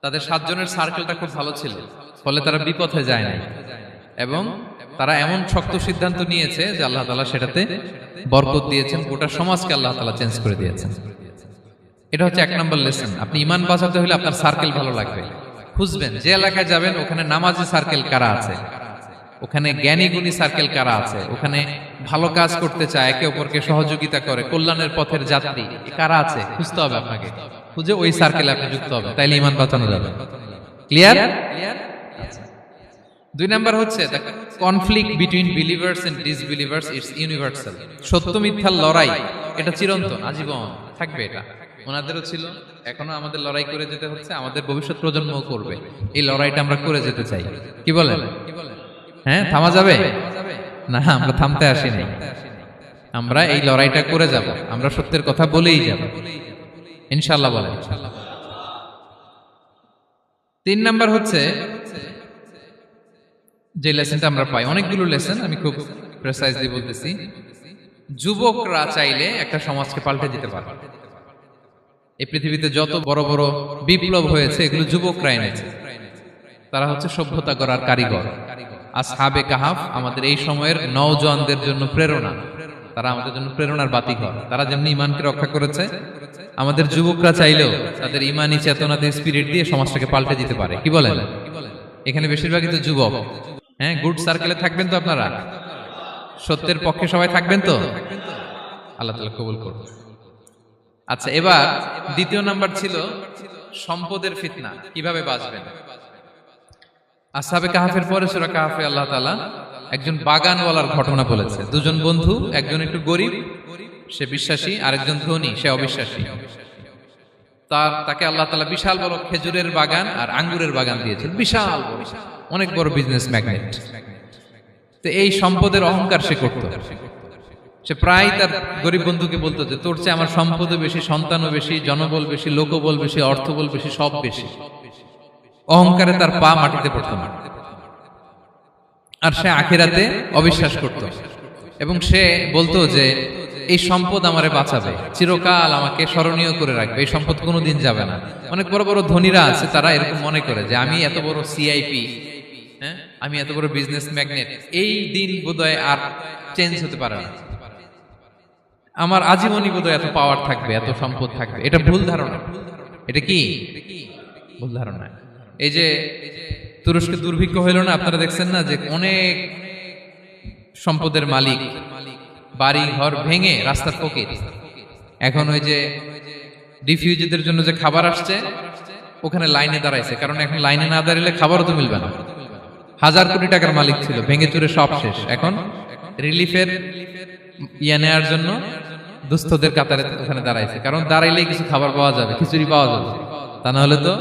তাদের 7 জনের সার্কেলটা খুব ভালো ছিল, ফলে তারা বিপথে যায় না, এবং তারা এমন শক্ত সিদ্ধান্ত নিয়েছে যে আল্লাহ তাআলা সেটাতে বরকত দিয়েছেন, গোটা সমাজকে আল্লাহ তাআলা চেঞ্জ করে দিয়েছেন। এটা হচ্ছে 1 নম্বর লেসন। আপনি ঈমান বাঁচাতে হলে আপনার সার্কেল ভালো লাগবে। খুঁজবেন যে এলাকায় যাবেন ওখানে নামাজি সার্কেল কারা আছে, ওখানে জ্ঞানী গুণী সার্কেল কারা আছে, ওখানে ভালো কাজ করতে চায়, একে অপরকে সহযোগিতা করে, কল্যাণের পথের যাত্রী কারা আছে খুঁজতে হবে আপনাকে। খুঁজে ওই সার্কেলে আপনি যুক্ত হবে, তাইলে ঈমান বাঁচানো যাবে। ক্লিয়ার? 2 নাম্বার হচ্ছে the conflict between believers and disbelievers it's universal. সত্য মিথ্যার লড়াই, এটা চিরন্তন, আজীবন থাকবে। এটা ওনাদেরও ছিল, এখনো আমাদের লড়াই করে যেতে হচ্ছে, আমাদের ভবিষ্যৎ প্রজন্মও করবে। এই লড়াইটা আমরা করে যেতে চাই। কি বলেন? হ্যাঁ, থামা যাবে না? আমরা থামতে আসিনি, আমরা এই লড়াইটা করে যাব। আমরা সত্যের কথা বলেই যাব ইনশাআল্লাহ। বলেন তিন নাম্বার হচ্ছে যে লেসনটা আমরা পাই, অনেকগুলো লেসন, আমি খুব প্রেসাইজলি বলতেছি। যুবকরা চাইলে একটা সমাজকে পাল্টে দিতে পারে। এই পৃথিবীতে যত বড় বড় বিপ্লব হয়েছে এগুলো যুবকরা এনেছে। তারা হচ্ছে সভ্যতা গড়ার কারিগর। আসহাবে কাহাফ আমাদের এই সময়ের নওজওয়ানদের জন্য প্রেরণা। তারা আমাদের জন্য প্রেরণার বাতিঘর। তারা যেমনি ইমানকে রক্ষা করেছে, আমাদের যুবকরা চাইলেও তাদের ইমানি চেতনাতে স্পিরিট দিয়ে সমাজটাকে পাল্টে দিতে পারে। কি বলেন? এখানে বেশিরভাগই তো যুবক। হ্যাঁ, গুড সার্কেলে থাকবেন তো আপনারা? সত্যের পক্ষে সবাই থাকবেন তো? আল্লাহ তাআলা কবুল করুন। আচ্ছা, এবার দ্বিতীয় নাম্বার ছিল সম্পদের ফিতনা, কিভাবে বাঁচবেন। আসহাবে কাহাফের পরে সূরা কাহাফে আল্লাহ তাআলা একজন বাগানওয়ালার ঘটনা বলেছে। দুজন বন্ধু, একজন একটু গরিব, সে বিশ্বাসী, আরেকজন ধনী, সে অবিশ্বাসী। তাকে আল্লাহ তাআলা বিশাল বড় খেজুরের বাগান আর আঙ্গুরের বাগান দিয়েছেন, বিশাল বড়, অনেক বড় বিজনেস ম্যাগনেট। তো এই সম্পদের অহংকার সে করত। সে প্রায় তার গরিব বন্ধুকে বলতো যে তোর চেয়ে আমার সম্পদও বেশি, সন্তানও বেশি, জনবল বেশি, লোকবল বেশি, অর্থবল বেশি, সব বেশি। অহংকারে তার পা মাটিতে পড়তো না। আর সে আখিরাতে অবিশ্বাস করত এবং সে বলতো যে এই সম্পদ আমারে বাঁচাবে, চিরকাল আমাকে স্মরণীয় করে রাখবে, এই সম্পদ কোনোদিন যাবে না। অনেক বড় বড় ধনীরা আছে, তারা এরকম মনে করে যে আমি এত বড় সিআইপি, হ্যাঁ, আমি এত বড় বিজনেস ম্যাগনেট, এই দিন বোধহয় আর চেঞ্জ হতে পারে না, আমার আজীবনই বোধহয় এত পাওয়ার থাকবে, এত সম্পদ থাকবে। এটা ভুল ধারণা। এটা কি ভুল ধারণা? এই যে তুরস্কে দুর্ভিক্ষ হইল না, আপনারা দেখছেন না যে অনেক সম্পদের মালিক বাড়ি ঘর ভেঙে রাস্তার ফকির। এখন ওই যে রিফিউজিদের জন্য যে খাবার আসছে ওখানে লাইনে দাঁড়াইছে, কারণ এখন লাইনে না দাঁড়ালে খাবারও তো মিলবে না। 1000 কোটি টাকার মালিক ছিল, ভেঙে চুরে সব শেষ। এখন রিলিফের নেওয়ার জন্য দুস্থদের কাতারে ওখানে দাঁড়াইছে, কারণ দাঁড়াইলেই কিছু খাবার পাওয়া যাবে, খিচুড়ি পাওয়া যাবে, তা না হলে তো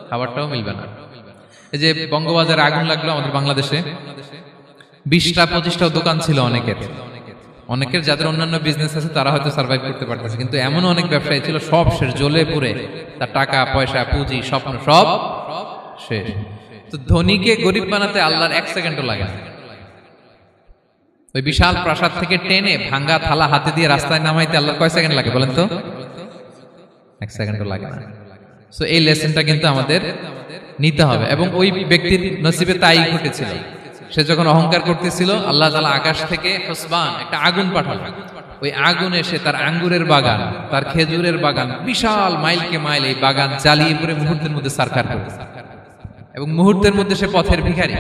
খাবারটাও মিলবে না। এই যে বঙ্গবাজারে আগুন লাগলো আমাদের বাংলাদেশে, 20টা-25টা দোকান ছিল অনেকের যাদের অন্যান্য বিজনেস আছে তারা হয়তো সার্ভাইভ করতে পারতেছে, কিন্তু এমন অনেক ব্যবসায়ী ছিল সব শেষ, জ্বলে পুড়ে, তার টাকা পয়সা পুঁজি স্বপ্ন সব শেষ। তো ধনীকে গরিব বানাতে আল্লাহর 1 সেকেন্ডও লাগে না। ওই বিশাল প্রাসাদ থেকে টেনে ভাঙ্গা থালা হাতে দিয়ে রাস্তায় নামাইতে আল্লাহর কয় সেকেন্ড লাগে বলেন তো? 1 সেকেন্ডও লাগে না। সো এই লেসনটা কিন্তু আমাদের নিতে হবে। এবং ওই ব্যক্তির নসিবে তাই ঘটেছিল। সে যখন অহংকার করতেছিল, আল্লাহ তাআলা আকাশ থেকে হুসবান একটা আগুন পাঠালো। ওই আগুন এসে তার আঙ্গুরের বাগান, তার খেজুরের বাগান, বিশাল মাইলকে মাইল এই বাগান জ্বালিয়ে পুরো মুহূর্তের মধ্যে সারখার করে, এবং মুহূর্তের মধ্যে সে পথের ভিখারি,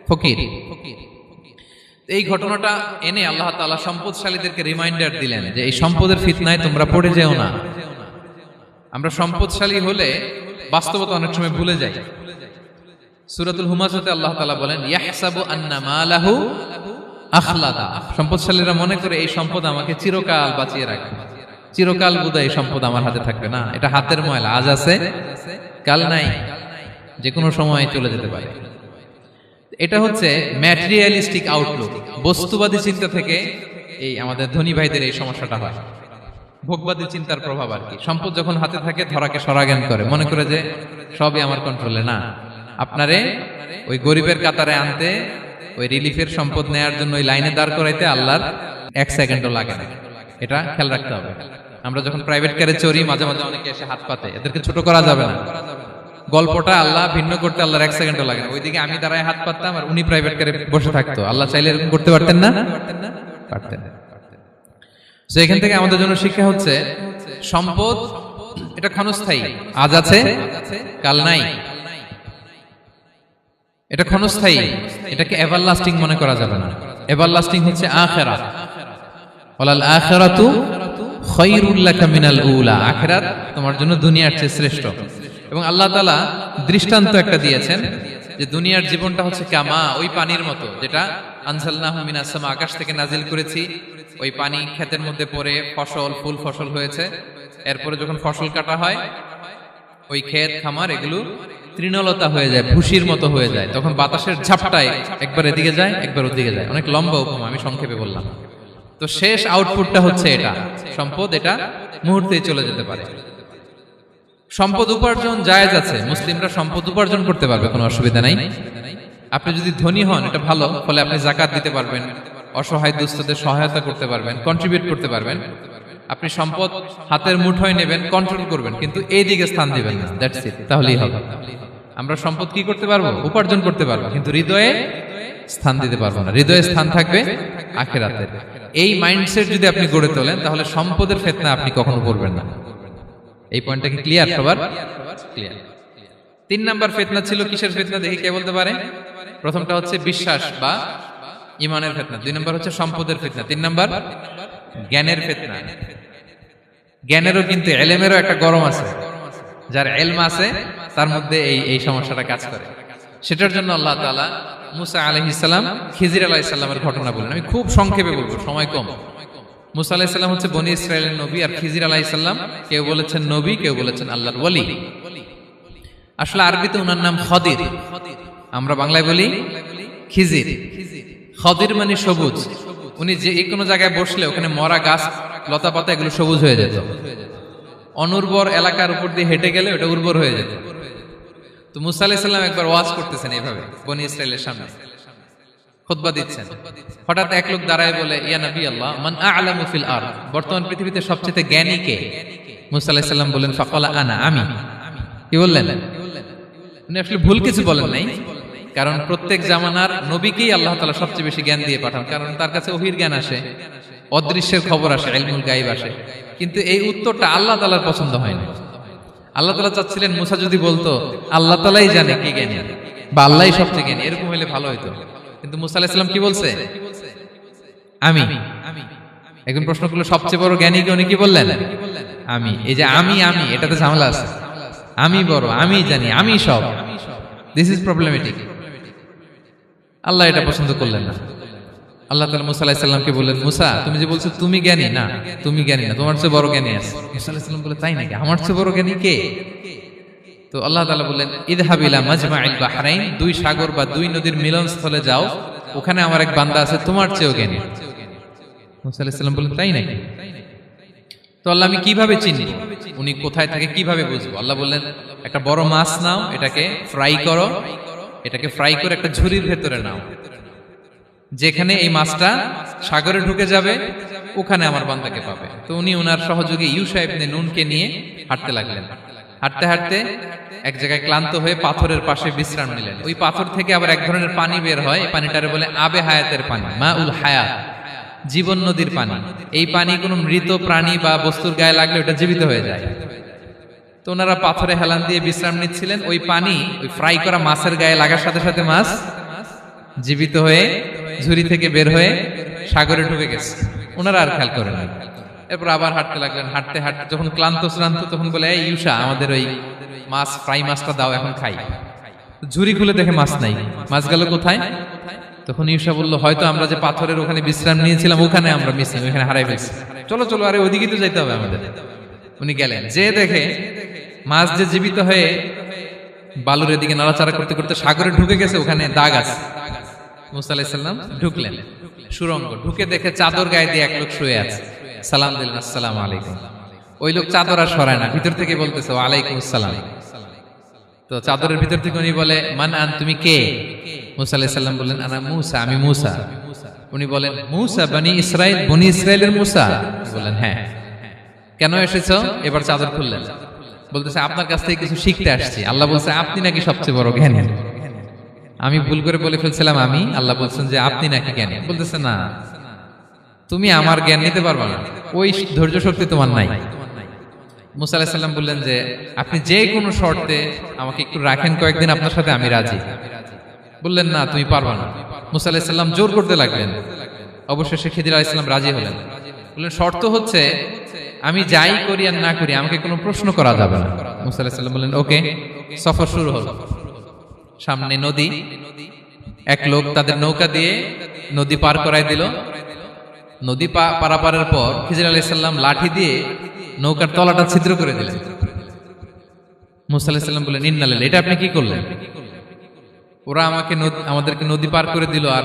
ফকির। এই ঘটনাটা এনে আল্লাহ তাআলা সম্পদশালীদেরকে রিমাইন্ডার দিলেন যে এই সম্পদের ফিতনায় তোমরা পড়ে যেও না। আমরা সম্পদশালী হলে বাস্তবতা অনেক সময় ভুলে যাই। সূরাতুল হুমাজাতে আল্লাহ তাআলা বলেন ইয়াহসাবু আন্না মালাহু আখলাদা। সম্পদশালীরা মনে করে এই সম্পদ আমাকে চিরকাল বাঁচিয়ে রাখবে, চিরকাল বোধহয় এই সম্পদ আমার হাতে থাকবে। না, এটা হাতের ময়লা, আজ আছে কাল নাই, যে কোনো সময় চলে যেতে পারে। এটা হচ্ছে ম্যাটেরিয়ালিস্টিক আউটলুক, বস্তুবাদী চিন্তা থেকে এই আমাদের ধনী ভাইদের এই সমস্যাটা হয়। ভোগবাদী চিন্তার প্রভাব আর কি। সম্পদ যখন হাতে থাকে ধরাকে সরাজ্ঞান করে, মনে করে যে সবই আমার কন্ট্রোলে। না, আপনারে ওই গরিবের কাতারে আনতে, ওই রিলিফের সম্পদ নেয়ার জন্য ওই লাইনে দাঁড় করাইতে আল্লাহর 1 সেকেন্ডও লাগে না। এটা খেয়াল রাখতে হবে। আমরা যখন প্রাইভেট কারে চড়ি, মাঝে মাঝে অনেকে এসে হাত পাতে, এদেরকে ছোট করা যাবে না। গল্পটা আল্লাহ ভিন্ন করতে আল্লাহর 1 সেকেন্ডও লাগে না। ওইদিকে আমি দাঁড়ায় হাত পাততাম আর উনি প্রাইভেট কারে বসে থাকতো। আল্লাহ চাইলে এরকম করতে পারতেন না? পারতেন। তো এখান থেকে আমাদের জন্য শিক্ষা হচ্ছে সম্পদ এটা ক্ষণস্থায়ী, আজ আছে কাল নাই। এটা ক্ষণস্থায়ী, এটাকে এভারলাস্টিং মনে করা যাবে না। এভারলাস্টিং হচ্ছে আখিরাত। ওয়ালাল আখিরাতু খায়রুল লাকা মিনাল উলা। আখিরাত তোমার জন্য দুনিয়ার চেয়ে শ্রেষ্ঠ। এবং আল্লাহ তাআলা দৃষ্টান্ত একটা দিয়েছেন যে দুনিয়ার জীবনটা হচ্ছে কামা, ওই পানির মতো, যেটা আনজালনাহু মিনাস সামা, আকাশ থেকে নাজিল করেছি। ওই পানি ক্ষেতের মধ্যে পড়ে ফসল, ফুল ফসল হয়েছে। এরপরে যখন ফসল কাটা হয়, ওই ক্ষেত খামার এগুলো তৃণলতা হয়ে যায়, ভুসির মতো হয়ে যায়। তখন বাতাসের ঝাপটায় একবার এদিকে যায়, একবার ওদিকে যায়। অনেক লম্বা উপমা, আমি সংক্ষেপে বললাম। তো শেষ আউটপুটটা হচ্ছে এটা, সম্পদ এটা মুহূর্তেই চলে যেতে পারে। সম্পদ উপার্জন জায়েজ আছে, মুসলিমরা সম্পদ উপার্জন করতে পারবে, কোনো অসুবিধা নাই। আপনি যদি ধনী হন এটা ভালো, ফলে আপনি জাকাত দিতে পারবেন, অসহায় দুস্থদের সহায়তা করতে পারবেন, কন্ট্রিবিউট করতে পারবেন। আপনি সম্পদ হাতের মুঠোয় নেবেন, কন্ট্রোল করবেন, কিন্তু এই দিকে স্থান দিবেন না, দ্যাটস ইট, তাহলেই হবে। আমরা সম্পদ কি করতে পারবো? উপার্জন করতে পারবো, কিন্তু হৃদয়ে স্থান দিতে পারবো না। হৃদয়ে স্থান থাকবে আখিরাতের। এই মাইন্ডসেট যদি আপনি গড়ে তোলেন, তাহলে সম্পদের ফিতনা আপনি কখনো পড়বেন না। এই পয়েন্টটা কি ক্লিয়ার সবার? ক্লিয়ার। 3 নাম্বার ফিতনা ছিল কিসের ফিতনা দেখি কে বলতে পারে? প্রথমটা হচ্ছে বিশ্বাস বা ঈমানের ফিতনা, 2 নাম্বার হচ্ছে সম্পদের ফিতনা, 3 নাম্বার জ্ঞানের ফিতনা। জ্ঞানেরও কিন্তু ইলমেরও একটা গরম আছে, যার ইলম আছে তার মধ্যে এই সমস্যাটা কাজ করে। সেটার জন্য আল্লাহ তাআলা মুসা আলাইহিস সালাম, খিজির আলাইহিস সালামের ঘটনা বলেন। আমি খুব সংক্ষেপে বলবো, সময় কম। মুসা আলাইহিস সালাম হচ্ছে বনি ইসরাইলের নবী, আর খিজির আলাইহিস সালাম কেউ বলেছেন নবী, কেউ বলেছেন আল্লাহর ওলি। আসলে আরবিতে ওনার নাম খদির, আমরা বাংলায় বলি খিজির। খদির মানে সবুজ। উনি যে কোনো জায়গায় বসলে ওখানে মরা গাছ, লতা পাতা এগুলো সবুজ হয়ে যেত। অনুর্বর এলাকার উপর দিয়ে হেঁটে গেলে ওটা উর্বর হয়ে যেত। তো মুসা আলাইহিস সালাম একবার ওয়াজ করতেছেন এইভাবে বনি ইসরাইলের সামনে, খুতবা দিচ্ছেন। হঠাৎ এক লোক দাঁড়ায় বলে, ইয়া নবী আল্লাহ, মান আ'লামু ফিল আরদ, বর্তমান পৃথিবীতে সবচেয়ে জ্ঞানী কে? মুসা আলাইহিস সালাম বলেন, ফাকালা আনা, আমি। কি বললেন? উনি আসলে ভুল কিছু বলেন নাই, কারণ প্রত্যেক জামানার নবীকেই আল্লাহ তাআলা সবচেয়ে বেশি জ্ঞান দিয়ে পাঠান, কারণ তার কাছে ওহীর জ্ঞান আসে, অদৃশ্যের খবর আসে, ইলমুল গায়ব আসে। কিন্তু এই উত্তরটা আল্লাহ তাআলার পছন্দ হয়নি। আল্লাহ তাআলা চাচ্ছিলেন মুসা যদি বলতো আল্লাহ তাআলাই জানে কে জ্ঞানী বা আল্লাহই সবচেয়ে জ্ঞানী, এরকম হলে ভালো হতো। কিন্তু মুসা আলাইহিস সালাম কি বলছে? আমি। এখন প্রশ্ন করলো সবচেয়ে বড় জ্ঞানী কে? উনি কি বললেন? আমি। এই যে আমি এটাতে ঝামেলা আছে। আমি বড়, আমি জানি, আমি সব, দিস ইজ প্রবলেমেটিক। আল্লাহ এটা পছন্দ করলেন না। আল্লাহ তাআলা মুসা আলাইহিস সালামকে বললেন, মুসা তুমি যে বলছো তুমি জ্ঞানী, না তুমি জ্ঞানী না, তোমার চেয়ে বড় জ্ঞানী আছে। মুসা আলাইহিস সালাম বলে, তাই নাকি? আমার চেয়ে বড় জ্ঞানী কে? তো আল্লাহ তাআলা বললেন, ইযহাব ইলা মাজমাইল বাহরাইন, 2 সাগর বা 2 নদীর মিলনস্থলে যাও, ওখানে আমার এক বান্দা আছে তোমার চেয়েও জ্ঞানী। মুসা আলাইহিস সালাম বললেন, তাই নাকি? তো আল্লাহ, আমি কিভাবে চিনব? উনি কোথায় থাকে কিভাবে বুঝবো? আল্লাহ বললেন, একটা বড় মাছ নাও, এটাকে ফ্রাই করো, এটাকে ফ্রাই করে একটা ঝুড়ির ভেতরে নাও, যেখানে এই মাছটা সাগরে ঢুকে যাবে ওখানে আমার বান্দাকে পাবে। তো উনি ওনার সহযোগী ইউশা ইবনে নুনকে নিয়ে হাঁটতে লাগলেন। হাঁটতে হাঁটতে এক জায়গায় ক্লান্ত হয়ে পাথরের পাশে বিশ্রাম নিলেন। ওই পাথর থেকে আবার এক ধরনের পানি বের হয়, এই পানিটারে বলে আবে হায়াতের পানি, মাউল হায়াত, জীবন নদীর পানি। এই পানি কোনো মৃত প্রাণী বা বস্তুর গায়ে লাগলে ওটা জীবিত হয়ে যায়। তো ওনারা পাথরে হেলান দিয়ে বিশ্রাম নিচ্ছিলেন। ওই পানি ওই ফ্রাই করা মাছের গায়ে লাগার সাথে সাথে মাছ জীবিত হয়ে ঝুড়ি থেকে বের হয়ে সাগরে ঢুকে গেছে। ওনারা আর খেয়াল করেন না। এরপর আবার হাঁটতে লাগলেন। হাঁটতে হাঁটতে যখন ক্লান্ত শ্রান্ত, তখন বলে, এই ইউশা, আমাদের ওই মাছ, ফ্রাই মাছটা দাও, এখন খাই। ঝুড়ি খুলে দেখে মাছ নাই। মাছ গেল কোথায়? তখন ইউশা বলল, হয়তো আমরা যে পাথরের ওখানে বিশ্রাম নিয়েছিলাম ওখানে আমরা মিসিং, ওখানে হারাই ফেলছি। চলো চলো, আরে ওইদিকে তো যাইতে হবে আমাদের। উনি গেলেন, যে দেখে মাছ যে জীবিত হয়ে বালুর এদিকে নাড়াচাড়া করতে করতে সাগরে ঢুকে গেছে, ওখানে দাগ আছে। মুসা আলাইহিস সালাম ঢুকলেন সুরঙ্গ, ঢুকে দেখে চাদর গায়ে দিয়ে এক লোক শুয়ে আছে। সালাম দিলেন, আসসালামু আলাইকুম। ওই লোক চাদর আর সরায় না, ভিতর থেকে বলতেছে, ওয়ালাইকুম আসসালাম। তো চাদরের ভিতর থেকে উনি বলে, মান আন, তুমি কে? মুসা আলাইহিস সালাম বললেন, আনা মুসা, আমি মুসা। উনি বলেন, মুসা বনি ইসরাইল, বনি ইসরাইলের মুসা? বললেন, হ্যাঁ। কেন এসেছো? এবার চাদর খুললেন। বলতেছে, আপনার কাছ থেকে কিছু শিখতে আসছি। আল্লাহ বলছে, আপনি নাকি সবচেয়ে বড় জ্ঞানী। আমি ভুল করে বলে ফেলছিলাম আমি। আল্লাহ বলছেন যে আপনি নাকি জ্ঞানী। বলতেছে, না, তুমি আমার জ্ঞান নিতে পারবে না, ওই ধৈর্য শক্তি তোমার নাই। মুসা আলাইহিস সালাম বললেন যে, আপনি যে কোনো শর্তে আমাকে একটু রাখেন কয়েকদিন আপনার সাথে, আমি রাজি। বললেন, না, তুমি পারবে না। মুসা আলাইহিস সালাম জোর করতে লাগলেন। অবশেষে খিদির আলাইহিস সালাম রাজি হলেন। বললেন, শর্ত হচ্ছে আমি যাই করি আর না করি আমাকে কোনো প্রশ্ন করা যাবে না। মুসা আলাইহিস সালাম বললেন, ওকে। সফর শুরু হলো। সামনে নদী, এক লোক তাদের নৌকা দিয়ে নদী পার করায় দিল। নদী পারাপারের পর খিজির আলাইহিস সালাম লাঠি দিয়ে নৌকার তলাটা ছিদ্র করে দিলেন। মুসা আলাইহিস সালাম বললেন, ইন্না লিল্লাহি, এটা আপনি কি করলেন? ওরা আমাদেরকে নদী পার করে দিল, আর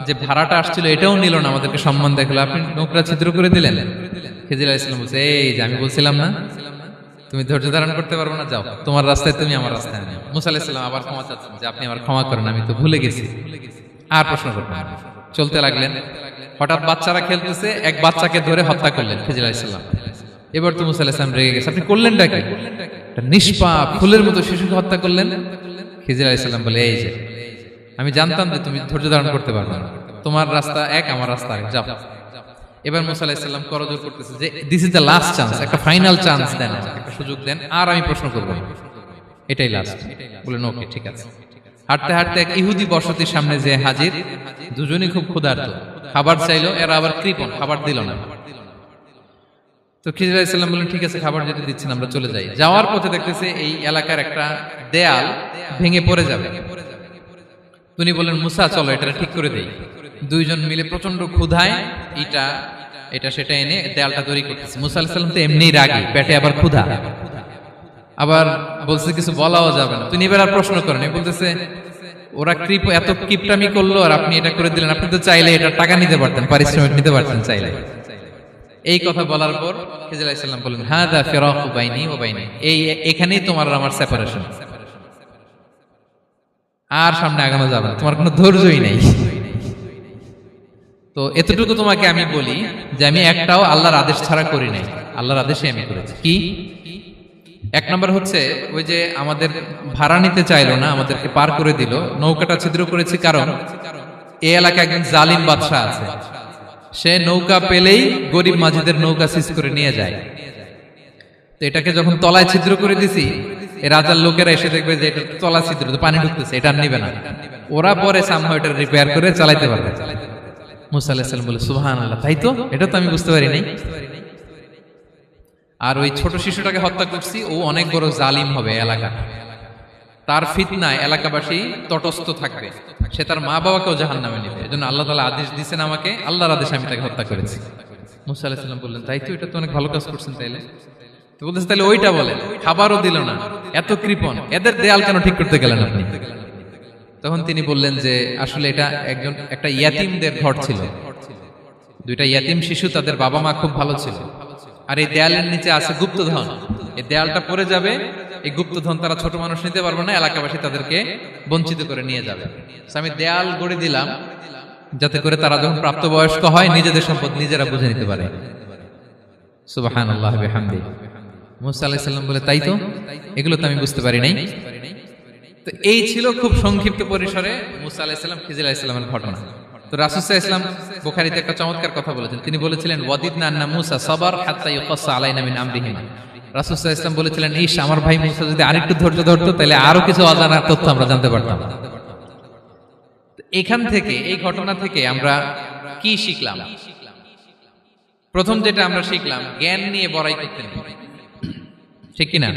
যে ভাড়াটা আসছিল এটাও নিল না, আমাদেরকে সম্মান দেখালো, আপনি নৌকা ছিদ্র করে দিলেন। খিজির আলাইহিস সালাম বলছে, এই যে আমি বলছিলাম না, তুমি ধৈর্য ধারণ করতে পারবে না, যাও তোমার রাস্তায় তুমি, আমার রাস্তায় আমি। মুসা আলাইহিস সালাম আবার ক্ষমা চাচ্ছেন যে আপনি আমার ক্ষমা করেন, আমি তো ভুলে গেছি, আর প্রশ্ন করবেন না। চলতে লাগলেন। হঠাৎ বাচ্চারা খেলতেছে, এক বাচ্চাকে ধরে হত্যা করলেন খিজির আলাইহিস সালাম। এবার তো মুসা আলাইহিস সালাম রেগে গেছে, আপনি করলেনটা কি? একটা নিষ্পাপ ফুলের মতো শিশুকে হত্যা করলেন। খিজির আলাইহিস সালাম বলে, এই যে আমি জানতাম যে তুমি ধৈর্য ধারণ করতে পারবে না, তোমার রাস্তা এক, আমার রাস্তা এক, যাও। এবার মুসা আলাইহিস সালাম করজোর করতেছে যে this is the last chance, একটা ফাইনাল চান্স দেন, একটা সুযোগ দেন, আর আমি প্রশ্ন করব না, এটাই লাস্ট। বলেন ওকে ঠিক আছে। হাঁটতে হাঁটতে এক ইহুদি বসতির সামনে যে হাজির, দুজনই খুব ক্ষুধার্ত, খাবার চাইলো, এরা আবার কৃপণ, খাবার দিল না। তো খিজির আলাইহিস সালাম বললেন ঠিক আছে, খাবার যেটা দিচ্ছেন আমরা চলে যাই। যাওয়ার পথে দেখতেছে এই এলাকার একটা দেয়াল ভেঙে পড়ে যাবে। তিনি বললেন মুসা চলো এটা ঠিক করে দেই। দুইজন মিলে প্রচন্ড ক্ষুধায় এটা সেটা এনে দেয়ালটা তৈরি করতেছে। মুসা আলাইহিস সালাম তো এমনিই রাগী, পেটে আবার ক্ষুধা, আবার বলছে কিছু বলাও যাবে না। তিনি এবার আর প্রশ্ন করেন, বলতেছে ওরা এত কিপটামি করলো আর আপনি এটা করে দিলেন, আপনি তো চাইলে এটা টাকা নিতে পারতেন, পারিশ্রমিক নিতে পারতেন চাইলে। এই কথা বলার পর খিজির আলাইহিস সালাম বললেন হাদা ফিরাকু বাইনি ওয়া বাইনি, এখানেই তোমার আর আমার সেপারেশন, আর সামনে আগানো যাবে না, তোমার কোনো ধৈর্যই নেই। তো এতটুকু তোমাকে আমি বলি যে আমি একটাও আল্লাহর আদেশ ছাড়া করি নাই, আল্লাহর আদেশে আমি করেছি। কি? এক নম্বর হচ্ছে ওই যে আমাদের ভাড়া নিতে চাইলো না, আমাদেরকে পার করে দিল, নৌকাটা ছিদ্র করেছি কারণ এই এলাকায় একজন জালিম বাদশা আছে, সে নৌকা পেলেই গরিব মাঝিদের নৌকা সিজ করে নিয়ে যায়। তো এটাকে যখন তলায় ছিদ্র করে দিছি, এই রাজার লোকেরা এসে দেখবে যে এটা তলা ছিদ্র, পানি ঢুকতেছে, এটা নিবে না, ওরা পরে সামহাও এটা রিপেয়ার করে চালাইতে পারবে। মুসা আলাইহিস সালাম বলে সুবহানাল্লাহ, তাই তো, এটা তো আমি বুঝতে পারি নাই। আর ওই ছোট শিশুটাকে হত্যা করছি, ও অনেক বড় জালিম হবে এলাকা, তার ফিতনায় এলাকাবাসী তটস্থ থাকবে, সে তার মা বাবাকেও জাহান্নামে নেবে। এজন্য আল্লাহ তাআলা আদেশ দিয়েছেন আমাকে, আল্লাহর আদেশে আমি তাকে হত্যা করেছি। মুসা আলাইহিস সালাম বললেন তাই তো, এটা তো অনেক ভালো কাজ করছেন। তাইলে তো বলতেছে তাহলে ওইটা বলেন, খাবারও দিল না, এত কৃপণ, এদের দেয়াল কেন ঠিক করতে গেলেন আপনি? তখন তিনি বললেন যে আসলে এটা একটা ইয়াতিমদের ঘর ছিল, দুইটা ইয়াতিম শিশু, তাদের বাবা মা খুব ভালো ছিল, আর এই দেয়ালের নিচে আছে গুপ্তধন, এই দেয়ালটা পড়ে যাবে, এই গুপ্তধন তারা ছোট মানুষ নিতে পারবে না, এলাকাবাসী তাদেরকে বঞ্চিত করে নিয়ে যাবে। আমি দেয়াল গড়ে দিলাম যাতে করে তারা যখন প্রাপ্তবয়স্ক হয় নিজেদের সম্পদ নিজেরা বুঝে নিতে পারে। সুবহানাল্লাহ বিহামদি। মুসা আলাইহিস সালাম বলে তাই তো, এগুলো তো আমি বুঝতে পারি নাই। তো এই ছিল খুব সংক্ষিপ্ত পরিসরে মুসা আলাইহিস সালাম খিজির আলাইহিস সালামের ঘটনা। তো রাসূল সাল্লাল্লাহু আলাইহি ওয়াসাল্লাম বুখারীতে একটা চমৎকার কথা বলেছেন, তিনি বলেছিলেন ওয়াদিদনা আন্না মুসা সাবার হাত্তা ইউকাসসা আলাইনা মিন আমরিহিমা। রাসূল সাল্লাল্লাহু আলাইহি ওয়াসাল্লাম বলেছিলেন ইস, আমার ভাই মুসা যদি আরেকটু ধৈর্য ধরতো তাহলে আরো কিছু অজানা তথ্য আমরা জানতে পারতাম। এখান থেকে, এই ঘটনা থেকে আমরা কি শিখলাম? প্রথম যেটা আমরা শিখলাম, জ্ঞান নিয়ে বড়াই করতে নেই, ঠিক কিনা?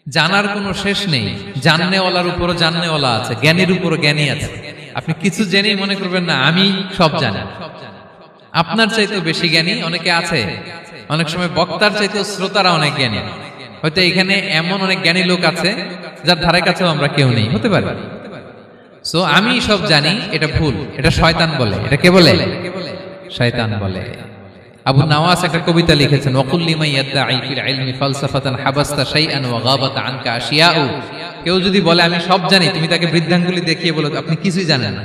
জানার কোনো শেষ নেই, জাননেওয়ালার উপরও জাননেওয়ালা আছে, জ্ঞানীর উপরও জ্ঞানী আছে। আপনি কিছু জেনেই মনে করবেন না আমি সব জানি, আপনার চাইতেও বেশি জ্ঞানী অনেকে আছে। অনেক সময় বক্তার চাইতেও শ্রোতারা অনেক জ্ঞানী। হয়তো এখানে এমন অনেক জ্ঞানী লোক আছে যার ধারে কাছেও আমরা কেউ নেই, হতে পারে। সো আমি সব জানি, এটা ভুল, এটা শয়তান বলে। এটা কে বলে? শয়তান বলে। আবু নাওয়াস একটা কবিতা লিখেছেন, ওয়াকুল লিমান ইয়াদঈ ফিল ইলমি ফালসাফাতান হাবাসতা শাইআন ওয়া গাবাত আনকা আশিয়াউ। কেউ যদি বলে আমি সব জানি, তুমি তাকে বৃদ্ধাঙ্গুলি দেখিয়ে বলো আপনি কিছুই জানেন না,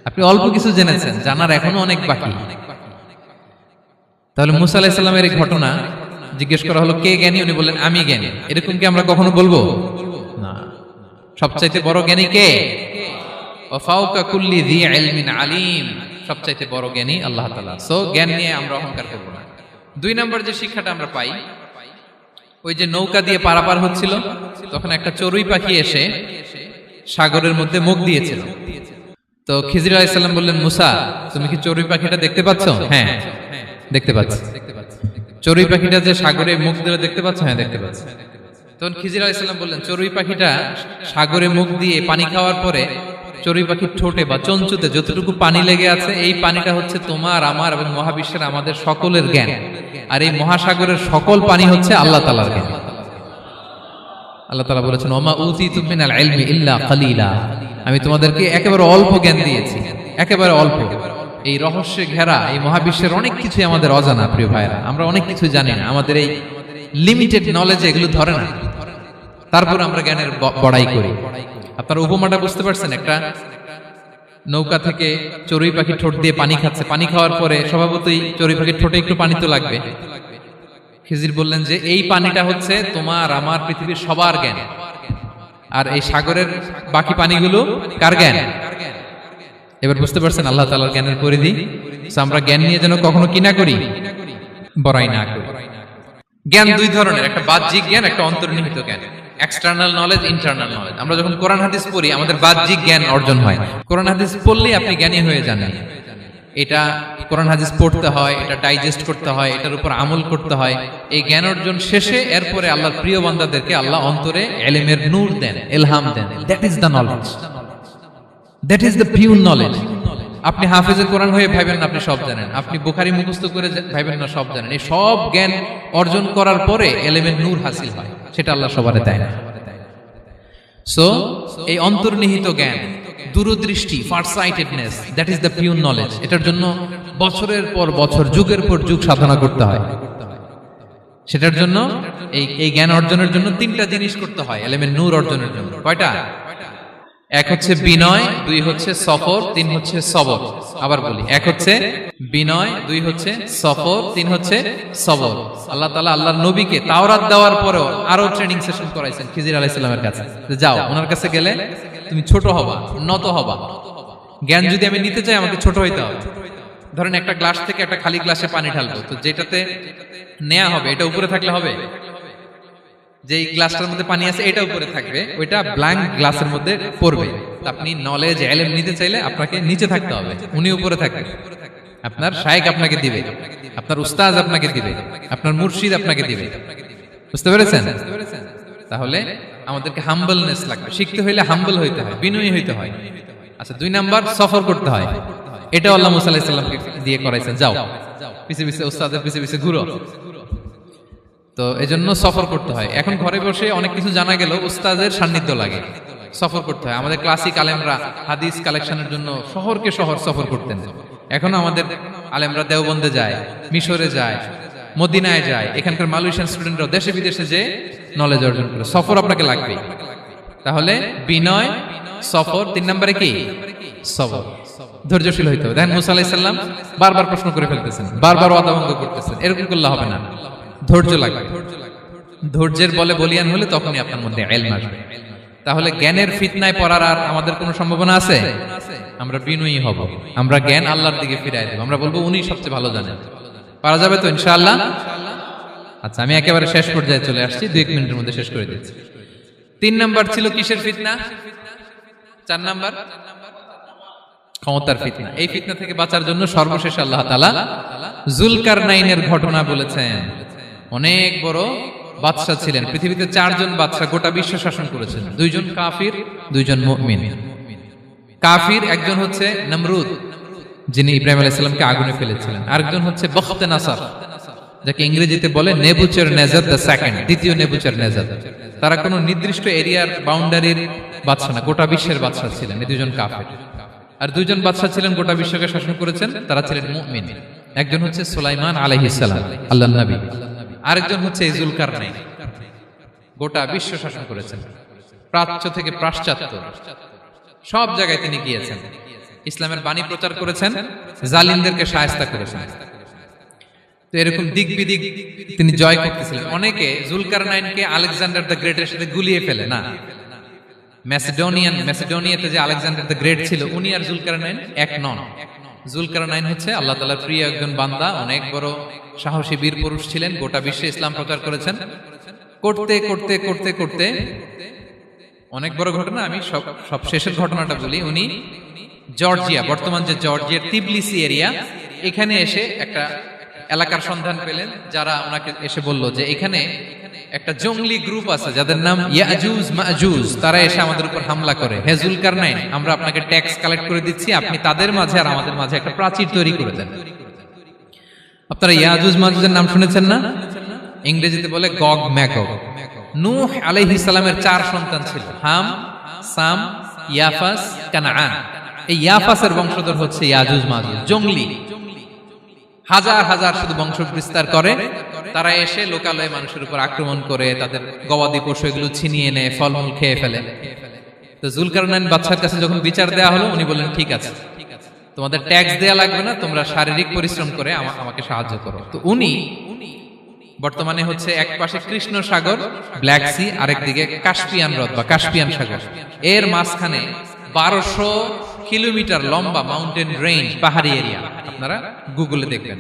আপনি অল্প কিছু জেনেছেন, জানার এখনো অনেক বাকি। তাহলে মুসা আলাইহিস সালামের এই ঘটনা জিজ্ঞেস করা হলো কে জ্ঞানী, উনি বললেন আমি জ্ঞানী। এরকম কি আমরা কখনো বলবো না? সবচাইতে বড় জ্ঞানী কে? ওয়া ফাওকা কুল্লি যী ইলমিন আলিম, সবচাইতে বড় জ্ঞানী আল্লাহ তাআলা। সো জ্ঞান নিয়ে আমরা অহংকার করব না। দুই নম্বর যে শিক্ষাটা আমরা পাই, ওই যে নৌকা দিয়ে পারাপার হচ্ছিল, তখন একটা চড়ুই পাখি এসে সাগরের মধ্যে মুখ দিয়েছিল। তো খিজির আলাইহিস সালাম বললেন মুসা, তুমি কি চড়ুই পাখিটা দেখতে পাচ্ছ? হ্যাঁ দেখতে পাচ্ছি। চড়ুই পাখিটা যে সাগরে মুখ দিয়ে দেখতে পাচ্ছ? হ্যাঁ দেখতে পাচ্ছি। তখন খিজির আলাইহিস সালাম বললেন চড়ুই পাখিটা সাগরে মুখ দিয়ে পানি খাওয়ার পরে চড়ুই পাখির ঠোঁটে বা চঞ্চুতে যতটুকু পানি লেগে আছে, এই পানিটা হচ্ছে তোমার, আমার এবং মহাবিশ্বের আমাদের সকলের জ্ঞান। আর এই মহাসাগরের সকল পানি হচ্ছে আল্লাহ তাআলার জ্ঞান। আল্লাহ তাআলা বলেছেন ওমা উতিতুম মিনাল ইলমি ইল্লা কালিলা, আমি তোমাদেরকে একেবারে অল্প জ্ঞান দিয়েছি, একেবারে অল্প। এই রহস্যে ঘেরা এই মহাবিশ্বের অনেক কিছু আমাদের অজানা। প্রিয় ভাইরা, আমরা অনেক কিছু জানি না। আমাদের এই লিমিটেড নলেজ এগুলো ধরে না, তারপর আমরা জ্ঞানের বড়াই করি। আপনারা উপমাটা বুঝতে পারছেন? একটা নৌকা থেকে চড়ুই পাখি ঠোঁট দিয়ে পানি খাচ্ছে, পানি খাওয়ার পরে স্বভাবতই চড়ুই পাখির ঠোঁটে একটু পানি তো লাগবে। খিজির বললেন যে এই পানিটা হচ্ছে তোমার আমার পৃথিবীর সবার জ্ঞান, আর এই সাগরের বাকি পানিগুলো কার জ্ঞান? এবার বুঝতে পারছেন আল্লাহ তাআলার জ্ঞানের পরিধি। আমরা জ্ঞান নিয়ে যেন কখনো কি না করি, বড়াই না করি। জ্ঞান দুই ধরনের, একটা বাহ্যিক জ্ঞান, একটা অন্তর্নিহিত জ্ঞান। External knowledge, internal knowledge. আমরা যখন কোরআন হাদিস পড়ি আমাদের বাহ্যিক জ্ঞান অর্জন হয়। কোরআন হাদিস পড়লেই আপনি জ্ঞানী হয়ে যান। এটা কোরআন হাদিস পড়তে হয়, এটা ডাইজেস্ট করতে হয়, এটার উপর আমল করতে হয়। এই জ্ঞান অর্জন শেষে এরপরে আল্লাহর প্রিয় বান্দাদেরকে আল্লাহ অন্তরে ইলমের নূর দেন, ইলহাম দেন। That is the knowledge, that is the pure knowledge. আপনি হাফেজে কোরআন হয়ে ভাবেন না আপনি সব জানেন, আপনি বুখারী মুখস্থ করে ভাবেন না সব জানেন। এই সব জ্ঞান অর্জন করার পরে ইলমের নূর হাসিল হয়, সেটা আল্লাহ সবারে দেয় না। সো এই অন্তর্নিহিত জ্ঞান, দূরদৃষ্টি, farsightedness, that is the pure knowledge. এটার জন্য বছরের পর বছর, যুগের পর যুগ সাধনা করতে হয়। সেটার জন্য এই জ্ঞান অর্জনের জন্য তিনটা জিনিস করতে হয় ইলমের নূর অর্জনের জন্য। কয়টা? এক হচ্ছে বিনয়, দুই হচ্ছে সফর, তিন হচ্ছে সবর। আবার বলি, এক হচ্ছে বিনয়, দুই হচ্ছে সফর, তিন হচ্ছে সবর। আল্লাহ তাআলা আল্লাহর নবীকে তাওরাত দেওয়ার পরেও আরো ট্রেনিং সেশন করাইছেন খিজির আলাইহিস সালামের কাছে। যাও, ওনার কাছে গেলে তুমি ছোট হবা, নত হবা। জ্ঞান যদি আমি নিতে চাই আমাকে ছোট হইতে হবে। ধরেন একটা গ্লাস থেকে একটা খালি গ্লাসে পানি ঢালবো, তো যেটাতে নেওয়া হবে এটা উপরে থাকলে হবে? যেই গ্লাসটার মধ্যে পানি আছে এটা উপরে থাকবে, ওইটা ব্ল্যাঙ্ক গ্লাসের মধ্যে পড়বে। আপনি নলেজ, ইলম নিতে চাইলে আপনাকে নিচে থাকতে হবে, উনি উপরে থাকবে। আপনার শায়েখ আপনাকে দিবে, আপনার উস্তাদ আপনাকে দিবে, আপনার মুর্শিদ আপনাকে দিবে। বুঝতে পেরেছেন? তাহলে আমাদেরকে হাম্বলনেস লাগবে। শিখতে হইলে হাম্বল হইতে হয়, বিনয়ী হইতে হয়। আচ্ছা, দুই নাম্বার সফর করতে হয়। এটাও আল্লাহ মুসা আলাইহিস সালামকে দিয়ে করাইছেন, যাও পিছে পিছে উস্তাদের পিছে পিছে ঘুরো। তো এজন্য সফর করতে হয়। এখন ঘরে বসে অনেক কিছু জানা গেল, উস্তাদের সান্নিধ্য লাগে, সফর করতে হয়। আমাদের ক্লাসিক আলেমরা হাদিস কালেকশনের জন্য শহরকে শহর সফর করতেন। এখনো আমাদের আলেমরা দেওবন্দে যায়, মিশরে যায়, মদিনায় যায়। এখানকার মালয়েশিয়ান স্টুডেন্টরা দেশে বিদেশে যে নলেজ অর্জন করে। সফর আপনাকে লাগবে। তাহলে বিনয়, সফর, তিন নম্বরে কি? সবর। ধৈর্যশীল হইতে হবে। দেখেন মুসা আলাইহিস সালাম বারবার প্রশ্ন করে ফেলতেছেন, বারবার ওয়াদা ভঙ্গ করতেছেন। এরকম করলে হবে না, ধৈর্য লাগবে। ধৈর্যের বলে বলিয়ান হলে তখনই আপনার মধ্যে ইলম আসবে। তাহলে জ্ঞানের ফিতনায় পড়ার আর আমাদের কোনো সম্ভাবনা আছে? আমরা বিনয়ী হব, আমরা জ্ঞান আল্লাহর দিকে ফিরাই দেব। আমরা বলবো উনি সবচেয়ে ভালো জানেন। পারা যাবে তো ইনশাআল্লাহ? আচ্ছা, আমি একেবারে শেষ পর্যায়ে চলে আসছি, 2 মিনিটের মধ্যে শেষ করে দিচ্ছি। 3 নাম্বার ছিল কিসের ফিতনা? 4 নাম্বার ক্ষমতার ফিতনা। এই ফিতনা থেকে বাঁচার জন্য সর্বশেষ আল্লাহ তাআলা যুলকারনাইনের ঘটনা বলেছেন। অনেক বড় বাদশা ছিলেন। পৃথিবীতে 4 জন বাদশা গোটা বিশ্ব শাসন করেছেন। 2 জন কাফির, 2 জন মুমিন। কাফির একজন হচ্ছে নমরুদ, যিনি ইব্রাহিম আলাইহিস সালামকে আগুনে ফেলেছিলেন। আরেকজন হচ্ছে বখতে নাসার, যাকে ইংরেজিতে বলে নেবুচারনেজার দ্য সেকেন্ড, দ্বিতীয় নেবুচারনেজার। তারা কোনো নির্দিষ্ট এরিয়ার বাউন্ডারির বাদশা না, গোটা বিশ্বের বাদশা ছিলেন। এই 2 জন কাফির। আর 2 জন বাদশা ছিলেন গোটা বিশ্বকে শাসন করেছেন, তারা ছিলেন মুমিন। একজন হচ্ছে সুলাইমান আলাইহিস সালাম, আল্লাহর নবী। আরেকজন হচ্ছে যুলকারনাইন, গোটা বিশ্ব শাসন করেছেন। প্রাচ্য থেকে পাশ্চাত্য সব জায়গায় তিনি গিয়েছেন, ইসলামের বাণী প্রচার করেছেন, জালিমদেরকে শায়েস্তা করেছেন। তো এরকম দিক বিদিক তিনি জয় করতেছিলেন। অনেকে যুলকারনাইনকে আলেকজান্ডার দ্য গ্রেটের সাথে গুলিয়ে ফেলে না। ম্যাসিডোনিয়াতে যে আলেকজান্ডার দ্য গ্রেট ছিল, উনি আর যুলকারনাইন এক নন। যুলকারনাইন হচ্ছে আল্লাহ তাআলার প্রিয় একজন বান্দা, অনেক বড় সাহসী বীর পুরুষ ছিলেন, গোটা বিশ্বে ইসলাম প্রচার করেছেন। করতে করতে করতে করতে অনেক বড় ঘটনা, আমি সব শেষের ঘটনাটা বলি। উনি জর্জিয়া, বর্তমান যে জর্জিয়ার তিবলিসি এরিয়া, এখানে এসে একটা এলাকার সন্ধান পেলেন, যারা ওনাকে এসে বলল যে এখানে একটা জঙ্গলি গ্রুপ আছে যাদের নাম ইয়াজুজ মাজুজ, তারা এসে আমাদের উপর হামলা করে। হে যুলকারনাইন, আমরা আপনাকে ট্যাক্স কালেক্ট করে দিচ্ছি, আপনি তাদের মাঝে আর আমাদের মাঝে একটা প্রাচীর তৈরি করে দেন। আপনারা ইয়াজুজ মাজুজের নাম শুনেছেন না? ইংরেজিতে বলে গগ ম্যাগগ। নূহ আলাইহিস সালামের 4 সন্তান ছিল, হাম, সাম, ইয়াফাস, কানাআন। এই ইয়াফাসের বংশধর হচ্ছে ইয়াজুজ মাজুজ, জঙ্গলি, হাজার হাজার শুধু বংশ বিস্তার করে। তারা এসে লোকালয়ে মানুষের উপর আক্রমণ করে, তাদের গবাদি পশু এগুলো ছিনিয়ে নেয়, ফলমূল খেয়ে ফেলে। তো জুলকারনাইন বাদশার কাছে যখন বিচার দেওয়া হলো, উনি বললেন ঠিক আছে, তোমাদের ট্যাক্স দেয়া লাগবে না, তোমরা শারীরিক পরিশ্রম করে আমাকে সাহায্য করো। তো উনি বর্তমানে হচ্ছে এক পাশে কৃষ্ণ সাগর ব্ল্যাক সি, আরেকদিকে কাস্পিয়ান হ্রদ বা কাস্পিয়ান সাগর, এর মাঝখানে 1200 কিলোমিটার লম্বা মাউন্টেন রেঞ্জ, পাহাড়ি এরিয়া, আপনারা গুগলে দেখবেন।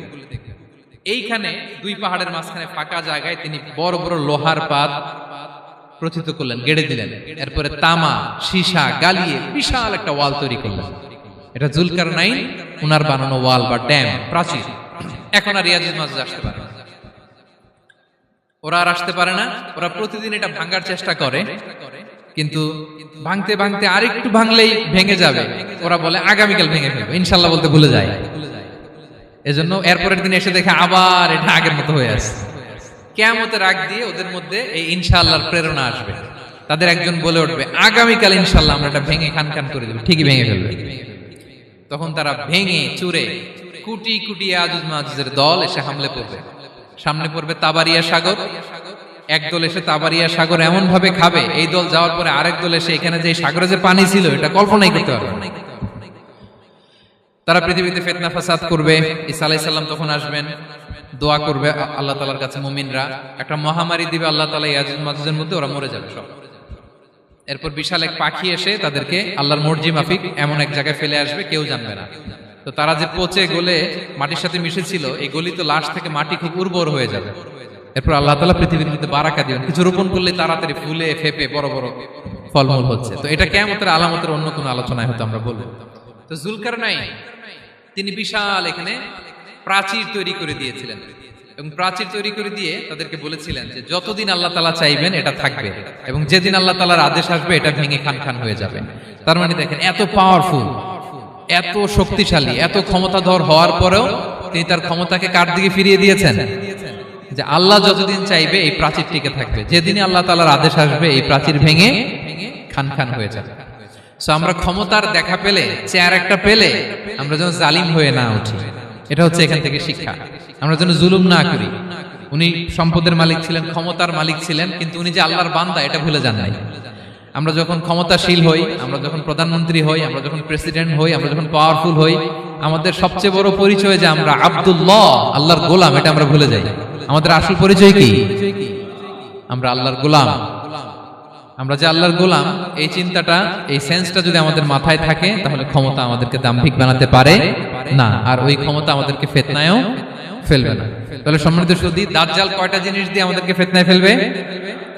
এইখানে দুই পাহাড়ের মাঝখানে ফাঁকা জায়গায় তিনি বড় বড় লোহার পাত প্রথিত করলেন, গেড়ে দিলেন। এরপরে তামা, সীসা গালিয়ে বিশাল একটা ওয়াল তৈরি করলেন। এটা জুলকারনাইন উনার বানানো ওয়াল বা ড্যাম, প্রাচীর। এখন আর ইয়াজুজ মাজুজ আসতে পারে না, ওরা আর আসতে পারে না। ওরা প্রতিদিন এটা ভাঙার চেষ্টা করে, কিন্তু ভাঙতে ভাঙতে আরেকটু ভাঙলেই ভেঙে যাবে। ওরা বলে আগামীকাল ভেঙে ফেলবে, ইনশাল্লাহ বলতে ভুলে যায়। এজন্য এরপরের দিন এসে দেখে আবার এটা আগের মতো হয়ে আছে। কিয়ামতের আগ দিয়ে ওদের মধ্যে এই ইনশাআল্লাহর প্রেরণা আসবে। তাদের একজন বলে উঠবে আগামীকাল ইনশাআল্লাহ আমরা এটা ভেঙে খান খান করে দেব, ঠিকই ভেঙে ফেলবে। তখন তারা ভেঙে চুরে কুটি কুটি ইয়াজুজ মাজুজের দল এসে হামলে পড়বে। সামনে পড়বে তাবারিয়া সাগর, এক দল এসে তাবারিয়া সাগর এমন ভাবে খাবে, এই দল যাওয়ার পরে আরেক দল এসে এখানে যে সাগরে যে পানি ছিল এটা কল্পনাই করতে পারবে না। তারা পৃথিবীতে ফিতনা ফাসাদ করবে। ঈসা আলাইহিস সালাম তখন আসবেন, দোয়া করবে আল্লাহ তাআলার কাছে মুমিনরা, একটা মহামারী দিবে আল্লাহ তাআলা ইয়াজুজ মাজুজের মধ্যে, ওরা মরে যাবে সব। এরপর বিশাল এক পাখি এসে তাদেরকে আল্লাহর মর্জি মাফিক এমন এক জায়গায় ফেলে আসবে, কেউ জানবে না। তো তারা যে পচে গলে মাটির সাথে মিশেছিল, এই গলিত লাশ থেকে মাটি খুব উর্বর হয়ে যাবে। এরপর আল্লাহ তাআলা পৃথিবীর মধ্যে বারাকা দিবেন, কিছু রোপণ করলে তাড়াতাড়ি ফুলে ফেপে বড় বড় ফলমূল হচ্ছে। তো এটা কিয়ামতের আলামতের অন্য কোনো আলোচনায় হয়তো আমরা বলবো। তো জুলকারনাইন তিনি বিশাল এখানে প্রাচীর তৈরি করে দিয়েছিলেন, এবং প্রাচীর তৈরি করে দিয়ে তাদেরকে বলেছিলেন যে যতদিন আল্লাহ তাআলা চাইবেন এটা থাকবে, এবং যেদিন আল্লাহ তাআলার আদেশ আসবে এটা ভেঙে খান খান হয়ে যাবে। তার মানে দেখেন, এত পাওয়ারফুল, এত শক্তিশালী, এত ক্ষমতাধর হওয়ার পরেও তিনি তার ক্ষমতাকে কার দিকে ফিরিয়ে দিয়েছেন? যে আল্লাহ যতদিন চাইবে এই প্রাচীর টিকে থাকবে, যেদিনই আল্লাহ তাআলার আদেশ আসবে এই প্রাচীর ভেঙে খান খান হয়ে যাবে। সো আমরা ক্ষমতার দেখা পেলে, চেয়ার একটা পেলে আমরা যেন জালিম হয়ে না উঠি, এটা হচ্ছে এখান থেকে শিক্ষা। আমরা যেন জুলুম না করি। উনি সম্পদের মালিক ছিলেন, ক্ষমতার মালিক ছিলেন, কিন্তু উনি যে আল্লাহর বান্দা এটা ভুলে যান নাই। আমরা যখন ক্ষমতাশীল হই, আমরা যখন প্রধানমন্ত্রী হই, আমরা যখন প্রেসিডেন্ট হই, আমরা যখন পাওয়ারফুল হই, আমাদের সবচেয়ে বড় পরিচয় যে আমরা আব্দুল্লাহ, আল্লাহর গোলাম, এটা আমরা ভুলে যাই। আমাদের আসল পরিচয় কি? আমরা আল্লাহর গোলাম। আমরা যে আল্লাহর গোলাম, এই চিন্তাটা, এই সেন্সটা যদি আমাদের মাথায় থাকে, তাহলে ক্ষমতা আমাদেরকে দাম্ভিক বানাতে পারে না, আর ওই ক্ষমতা আমাদেরকে ফিতনায়ও ফেলবে না। তাহলে সম্মানিত সুধী, দাজ্জাল কয়টা জিনিস দিয়ে আমাদেরকে ফিতনায় ফেলবে?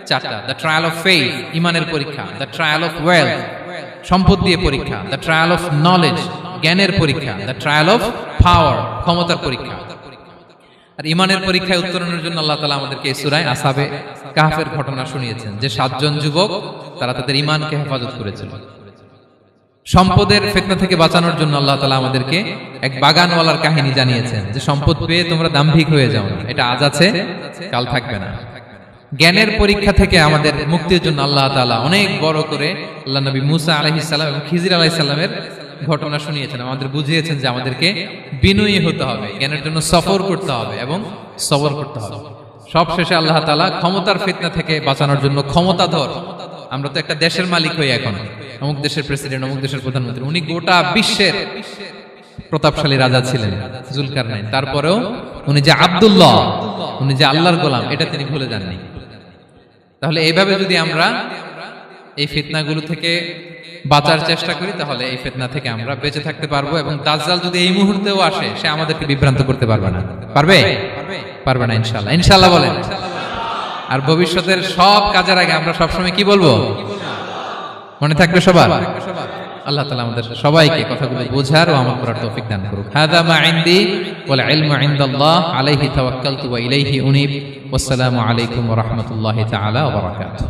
চারটা। দ্য ট্রায়াল অফ ফেইথ, ইমানের পরীক্ষা; দ্য ট্রায়াল অফ ওয়েলথ, সম্পদ দিয়ে পরীক্ষা; দ্য ট্রায়াল অফ নলেজ, জ্ঞানের পরীক্ষা; দ্য ট্রায়াল অফ পাওয়ার, ক্ষমতার পরীক্ষা। আর ইমানের পরীক্ষায় উত্তরণের জন্য আল্লাহ তাআলা আমাদেরকে এই সূরায় আসহাবে কাহফের ঘটনা শুনিয়েছেন, যে 7 জন যুবক তারা তাদের ইমানকে হেফাজত করেছিল। সম্পদের ফিতনা থেকে বাঁচানোর জন্য আল্লাহ তাআলা আমাদেরকে এক বাগানওয়ালার কাহিনী জানিয়েছেন, যে সম্পদ পেয়ে তোমরা দাম্ভিক হয়ে যাও না, এটা আজ আছে কাল থাকবে না। জ্ঞানের পরীক্ষা থেকে আমাদের মুক্তির জন্য আল্লাহ তাআলা অনেক বড় করে আল্লাহ নবী মুসা আলাইহিস সালাম এবং খিজির আলাইহিস সালামের ঘটনা শুনিয়েছেন, আমাদের বুঝিয়েছেন যে আমাদেরকে বিনয়ী হতে হবে, জ্ঞানের জন্য সফর করতে হবে এবং সবর করতে হবে। সবশেষে আল্লাহ তাআলা ক্ষমতার ফিতনা থেকে বাঁচানোর জন্য ক্ষমতাধর, আমরা তো একটা দেশের মালিক হই এখন, অমুক দেশের প্রেসিডেন্ট, অমুক দেশের প্রধানমন্ত্রী, উনি গোটা বিশ্বের প্রতাপশালী রাজা ছিলেন জুলকারনাইন। তারপরেও উনি যে আব্দুল্লাহ, উনি যে আল্লাহর গোলাম, এটা তিনি ভুলে যাননি। তাহলে এইভাবে যদি আমরা এই ফিতনাগুলো থেকে বাঁচার চেষ্টা করি, তাহলে এই ফিতনা থেকে আমরা বেঁচে থাকতে পারবো। এবং দাজ্জাল যদি এই মুহূর্তেও আসে, সে আমাদেরকে বিভ্রান্ত করতে পারবে না। পারবে? পারবে না ইনশাআল্লাহ। ইনশাআল্লাহ বলেন। আর ভবিষ্যতের সব কাজের আগে আমরা সবসময় কি বলবো? মনে থাকবে সবার? আল্লাহ তাআলা আমাদের সবাইকে কথাগুলো বোঝার ও আমল করার তৌফিক দান করুক। হাযা মা ইনদি ওয়াল ইলমু ইনদাল্লাহ আলাইহি তাওয়াক্কালতু ওয়া ইলাইহি উনীব। ওয়াসসালামু আলাইকুম ওয়া রাহমাতুল্লাহি তাআলা ওয়া বারাকাতুহু।